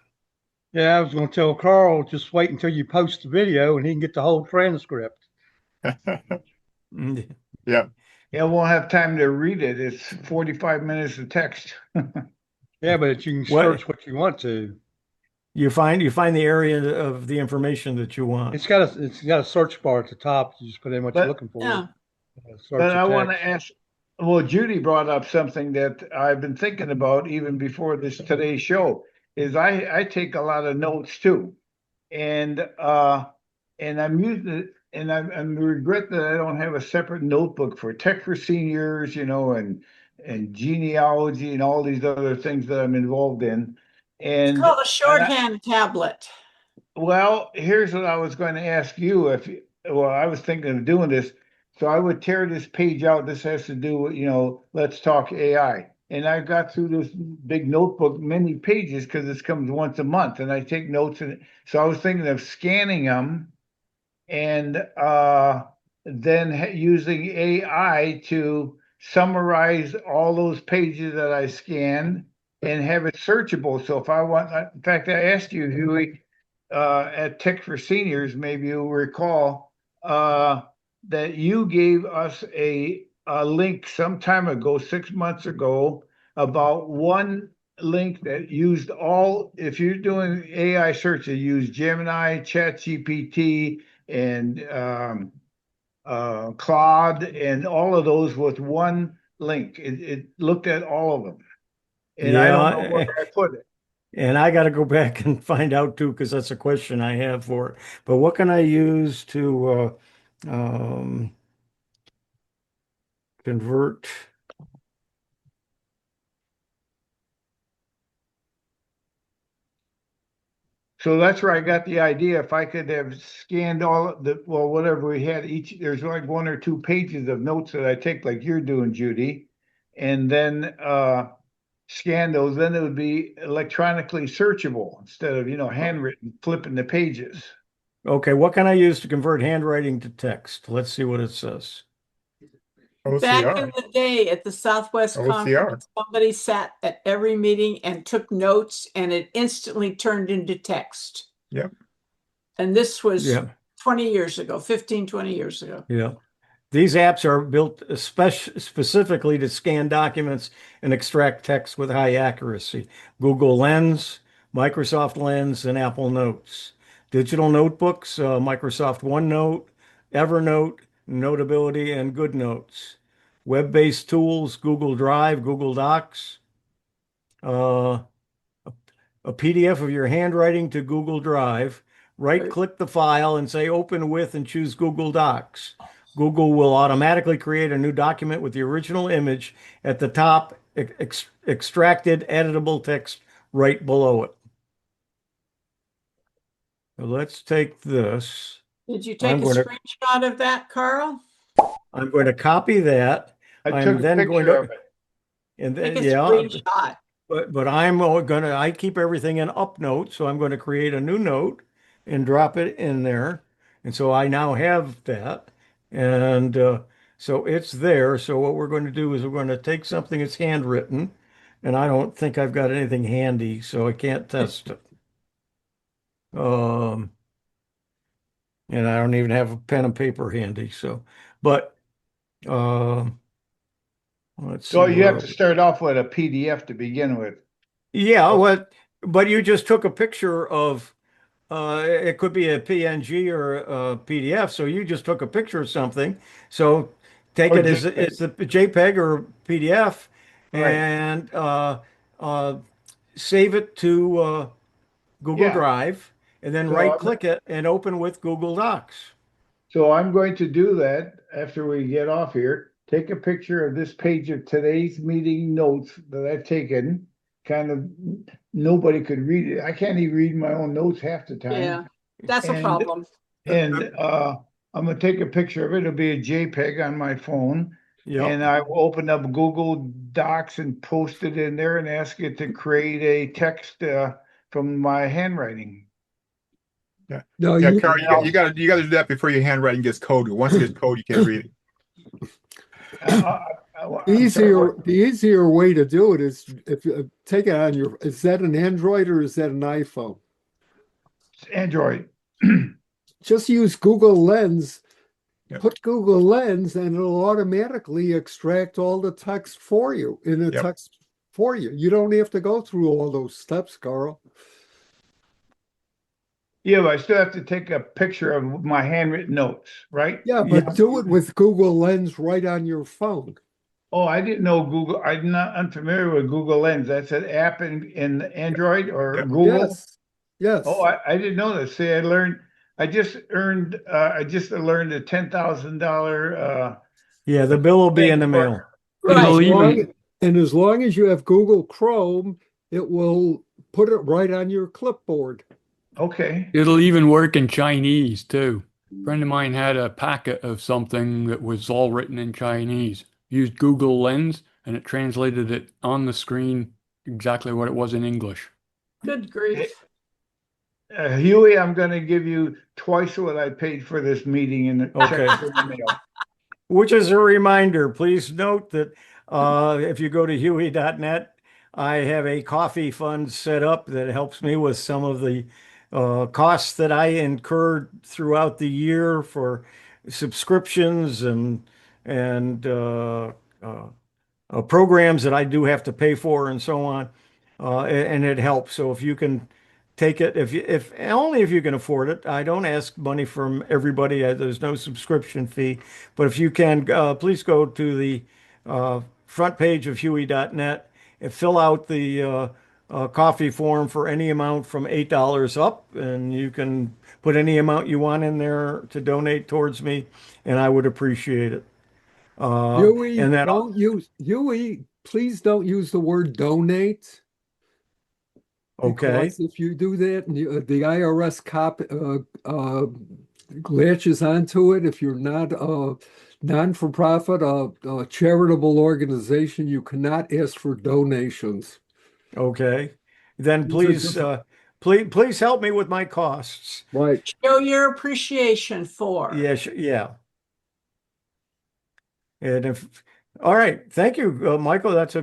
Yeah, I was going to tell Carl, just wait until you post the video and he can get the whole transcript. Yeah. Yeah, won't have time to read it. It's 45 minutes of text. Yeah, but you can What search what you want to. you find the area of the information that you want. It's got a search bar at the top. You just put in what you're But looking for. Yeah. but Search I a want to text. ask, well, Judy brought up something that I've been thinking about even before today's show, is I take a lot of notes too. And I'm using it, and I regret that I don't have a separate notebook for tech for seniors, and genealogy and all these other things that I'm involved in. It's And called a shorthand tablet. well, here's what I was going to ask you. Well, I was thinking of doing this. So I would tear this page out. This has to do with, let's talk AI. And I got through this big notebook, many pages, because this comes once a month, and I take notes. And so I was thinking of scanning them and then using AI to summarize all those pages that I scanned and have it searchable. So if I want, in fact, I asked you, Huey, at Tech for Seniors, maybe you'll recall that you gave us a link some time ago, 6 months ago, about one link that used if you're doing AI search, you use Gemini, ChatGPT, and Claude, and all of those with one link. It looked at all of them, and I don't know where Yeah, I put it. and I got to go back and find out too, because that's a question I have for it. But what can I use to convert? So that's where I got the idea. If I could have scanned whatever we had there's like one or two pages of notes that I take, like you're doing, Judy, and then scan those, then it would be electronically searchable instead of, handwritten, flipping the pages. Okay, what can I use to convert handwriting to text? Let's see what it says. Back in OCR. the day at the Southwest OCR. Conference, somebody sat at every meeting and took notes, and it instantly turned into text. Yep. And this was Yeah, 20 years ago, 15, 20 years ago. yeah. These apps are built specifically to scan documents and extract text with high accuracy. Google Lens, Microsoft Lens, and Apple Notes. Digital notebooks, Microsoft OneNote, Evernote, Notability, and GoodNotes. Web-based tools, Google Drive, Google Docs. Uh, a PDF of your handwriting to Google Drive. Right-click the file and say Open With and choose Google Docs. Google will automatically create a new document with the original image at the top, extracted editable text right below it. So let's take this. Did you take a screenshot of that, Carl? I'm going to copy that. I I'm took a then going picture to, of it. and Take then, a yeah, screenshot. but I keep everything in UpNote, so I'm going to create a new note and drop it in there. And so I now have that. And so it's there. So what we're going to do is we're going to take something that's handwritten, and I don't think I've got anything handy, so I can't test it. Um, and I don't even have a pen and paper handy. So, but let's So see you where have are to we? start off with a PDF to begin with. Yeah, Oh, what? But you just took a picture of. It could be a PNG or a PDF. So you just took a picture of something. So take or it as JPEG. it's a JPEG or PDF, Right. and uh, save it to Google Yeah. Drive, and then So right I'm click it and open with Google Docs. so I'm going to do that after we get off here. Take a picture of this page of today's meeting notes that I've taken. Kind of nobody could read it. I can't even read my own notes half the time. Yeah, that's a And problem. and I'm gonna take a picture of it. It'll be a JPEG on my phone, Yep. and I will open up Google Docs and post it in there and ask it to create a text from my handwriting. Yeah. No, Yeah, you Carl, And I'll, you gotta do that before your handwriting gets coded. Once it gets coded, you can't read it. I'm sorry. the easier way to do it is if you take it on your, is that an Android or is that an iPhone? Android. Just use Google Lens, Yep. put Google Lens, and it'll automatically extract all the text for you in the Yep. text for you. You don't have to go through all those steps, Carl. Yeah, but I still have to take a picture of my handwritten notes, right? Yeah, Yeah. but do it with Google Lens right on your phone. Oh, I didn't know Google. I'm not unfamiliar with Google Lens. That's an app in Android or Yep. Google. Yes, Oh, yes. I didn't know this. See, I just learned a $10,000 Yeah, the bill will be in thing the for mail. And It'll Right. as long as you have Google Chrome, it will put it right on your clipboard. okay. it'll even work in Chinese too. A friend of mine had a packet of something that was all written in Chinese. Used Google Lens and it translated it on the screen exactly what it was in English. Good Eh, grief. Huey, I'm going to give you twice what I paid for this meeting in the checks Okay. in the mail. Which is a reminder, please note that if you go to Hewie.net, I have a coffee fund set up that helps me with some of the costs that I incurred throughout the year for subscriptions and uh, programs that I do have to pay for and so on. And it helps. So if you can take it, if only if you can afford it. I don't ask money from everybody. There's no subscription fee. But if you can, please go to the front page of Hewie.net and fill out the coffee form for any amount from $8 up, and you can put any amount you want in there to donate towards me, and I would appreciate it. And then Huey, please don't use the word donate, okay. because if you do that, the IRS latches onto it. If you're not a non-for-profit, a charitable organization, you cannot ask for donations. Okay. Then These are please, just please help me with my costs. right. Show your appreciation for. Yeah, yeah. And if, all right, thank you, Michael. That's a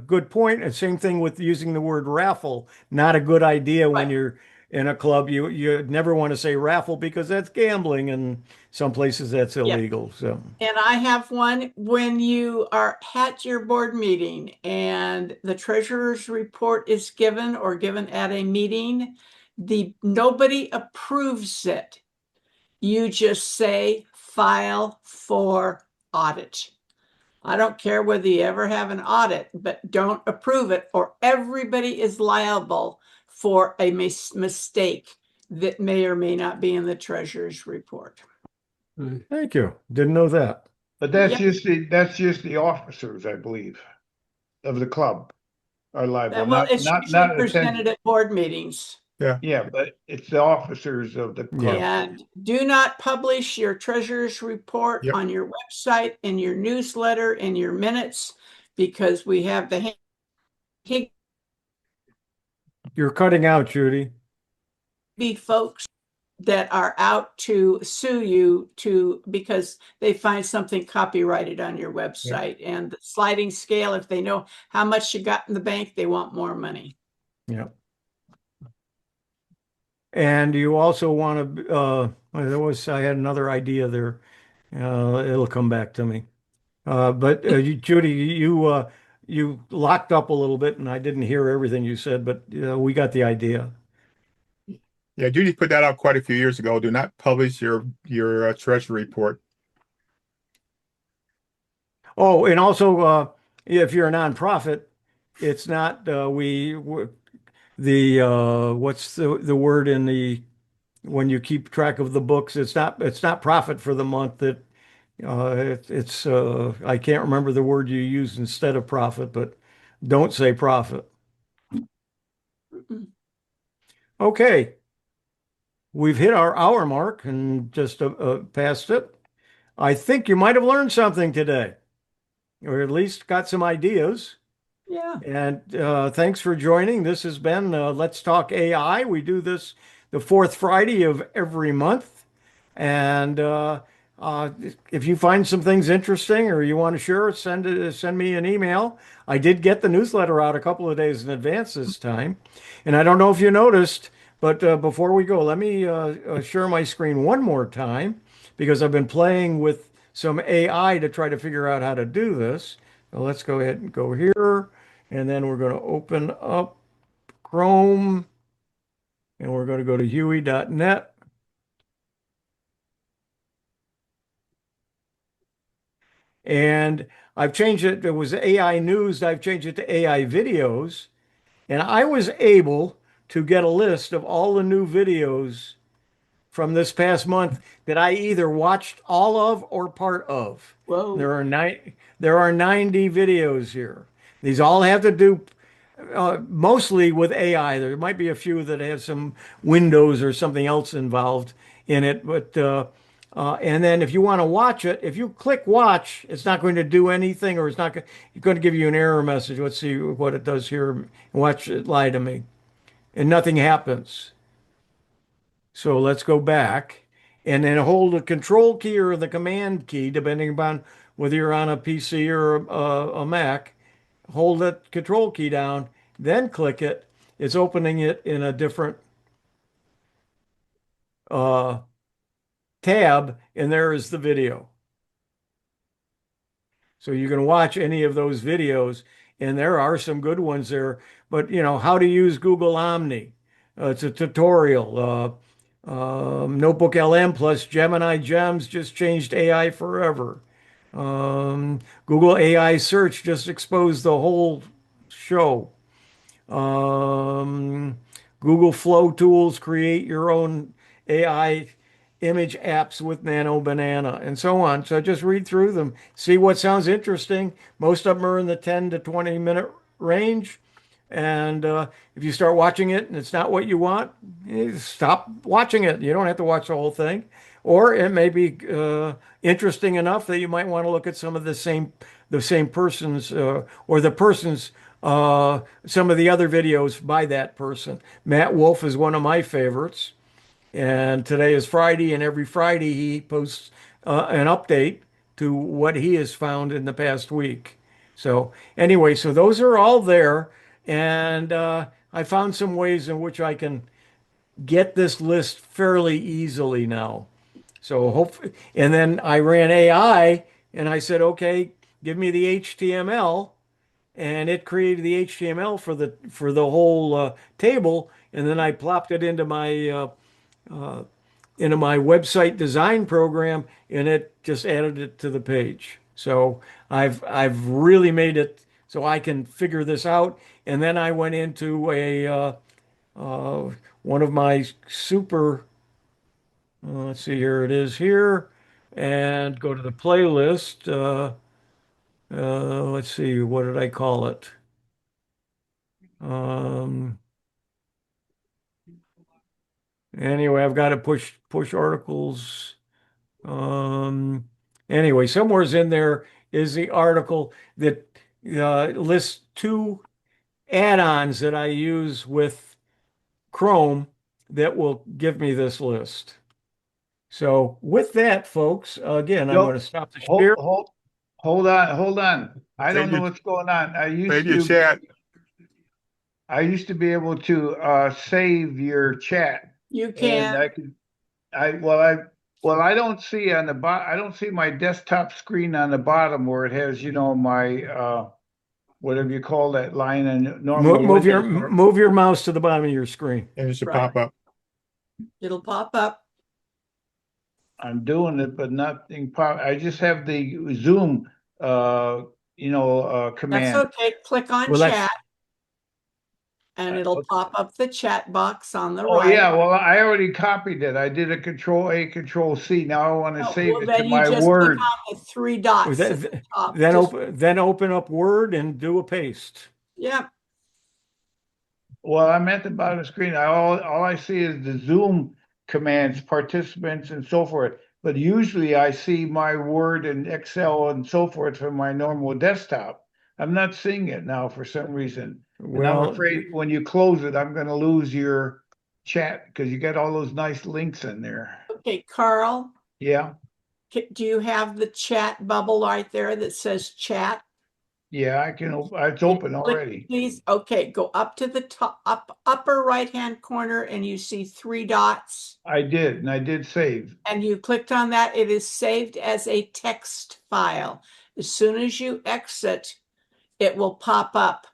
good point. And same thing with using the word raffle. Not a good idea when Right. you're in a club. You never want to say raffle because that's gambling, and some places that's Yeah. illegal. So, And I have one when you are at your board meeting and the treasurer's report is given or given at a meeting, nobody approves it. You just say file for audit. I don't care whether you ever have an audit, but don't approve it, or everybody is liable for a mistake that may or may not be in the treasurer's report. thank you. Didn't know that. But Yep. that's just the officers, I believe, of the club are liable, Well, it's not usually not presented attending. at board meetings. Yeah. Yeah, but it's the officers of the Yeah. club. And do not publish your treasurer's report Yep. on your website, in your newsletter, in your minutes, because we have the You're cutting out, Judy. Be folks that are out to sue you because they find something copyrighted on your Yeah. website, and the sliding scale, if they know how much you got in the bank, they want more money. Yeah. And you also want to, I had another idea there. It'll come back to me. But Judy, you locked up a little bit, and I didn't hear everything you said, but we got the idea. Yeah, Judy put that out quite a few years ago. Do not publish your treasury report. Oh, and also, if you're a nonprofit, it's not the what's the word in the when you keep track of the books? It's not profit for the month. It's I can't remember the word you use instead of profit, but don't say profit. Okay, we've hit our hour mark and just passed it. I think you might have learned something today, or at least got some ideas. Yeah. And thanks for joining. This has been Let's Talk AI. We do this the fourth Friday of every month. And uh, if you find some things interesting or you want to share it, send me an email. I did get the newsletter out a couple of days in advance this time. And I don't know if you noticed, but before we go, let me share my screen one more time because I've been playing with some AI to try to figure out how to do this. So let's go ahead and go here. And then we're going to open up Chrome and we're going to go to Hewie.net. And I've changed it. It was AI news. I've changed it to AI videos. And I was able to get a list of all the new videos from this past month that I either watched all of or part of. Whoa. There are 90 videos here. These all have to do mostly with AI. There might be a few that have some Windows or something else involved in it, but and then if you want to watch it, if you click watch, it's not going to do anything, or it's going to give you an error message. Let's see what it does here. Watch it lie to me, and nothing happens. So let's go back and then hold the control key or the command key, depending upon whether you're on a PC or a Mac. Hold that control key down, then click it. It's opening it in a different uh, tab, and there is the video. So you can watch any of those videos, and there are some good ones there. But how to use Google Omni. It's a tutorial. Notebook LM plus Gemini Gems just changed AI forever. Google AI search just exposed the whole show. Um, Google Flow Tools create your own AI image apps with Nano Banana and so on. So just read through them, see what sounds interesting. Most of them are in the 10 to 20 minute range. And if you start watching it and it's not what you want, stop watching it. You don't have to watch the whole thing. Or it may be interesting enough that you might want to look at some of the same person's or the person's some of the other videos by that person. Matt Wolf is one of my favorites. And today is Friday, and every Friday he posts an update to what he has found in the past week. So anyway, so those are all there. And I found some ways in which I can get this list fairly easily now. So and then I ran AI and I said, okay, give me the HTML, and it created the HTML for the whole table, and then I plopped it into my website design program, and it just added it to the page. So I've really made it so I can figure this out. And then I went into one of my super. Let's see, here it is here, and go to the playlist. Let's see, what did I call it? Um, anyway, I've got to push articles. Um, anyway, somewhere's in there is the article that lists two add-ons that I use with Chrome that will give me this list. So with that, folks, again, I'm Yo, going to stop the hold, share. hold, hold on. I Save don't know your what's going on. save your chat. I used to be able to save your chat, You and can. I could I don't see on the I don't see my desktop screen on the bottom where it has, my whatever you call that line in normal Windows. Move your mouse to the bottom of your screen. And it should Right. pop up. It'll pop up. I'm doing it, but nothing pop. I just have the Zoom That's command. okay. Click on Well, that's chat and it'll Okay. pop up the chat box on the Oh right. yeah, well I already copied it. I did a Control A, Control C. Now I want to Oh, save well, it to then you my just Word. click on the three dots at the top. then open up Word and do a paste. Yep. Well, I'm at the bottom of the screen. All I see is the Zoom commands, participants, and so forth. But usually I see my Word and Excel and so forth from my normal desktop. I'm not seeing it now for some reason. And I'm Well, afraid when you close it, I'm going to lose your chat because you got all those nice links in there. Okay, Carl, Yeah, do you have the chat bubble right there that says chat? yeah, I can. It's open Click, already. please. Okay, go up to the top, upper right-hand corner, and you see three dots. I did, and I did save. And you clicked on that. It is saved as a text file. As soon as you exit, it will pop up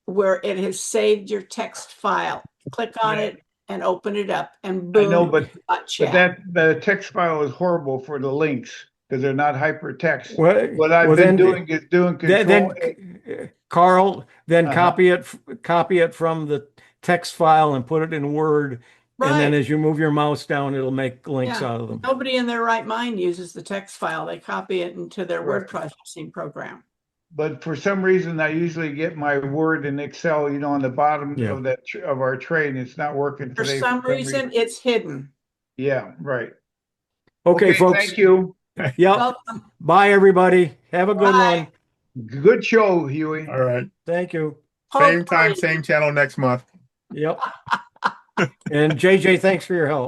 where it has saved your text file. Click on Yeah. it and open it up, and I boom, know, but you've got chat. that the text file is horrible for the links because they're not hypertext. well, What I've well, been then, doing is doing Control A. Carl, then Uh-huh. copy it from the text file and put it in Word. And then Right. as you move your mouse down, it'll make links Yeah. out of them. Nobody in their right mind uses the text file. They copy it into their word Right. processing program. But for some reason, I usually get my Word and Excel, on the bottom Yeah. of that of our tray, and it's not working For today. some reason, it's hidden. Yeah, right. Okay, folks. Thank you. Yep. Welcome. Bye, everybody. Have a good Bye. one. Good show, Hewie. All right. Thank you. Same time, Hopefully. same channel next month. Yep. And JJ, thanks for your help.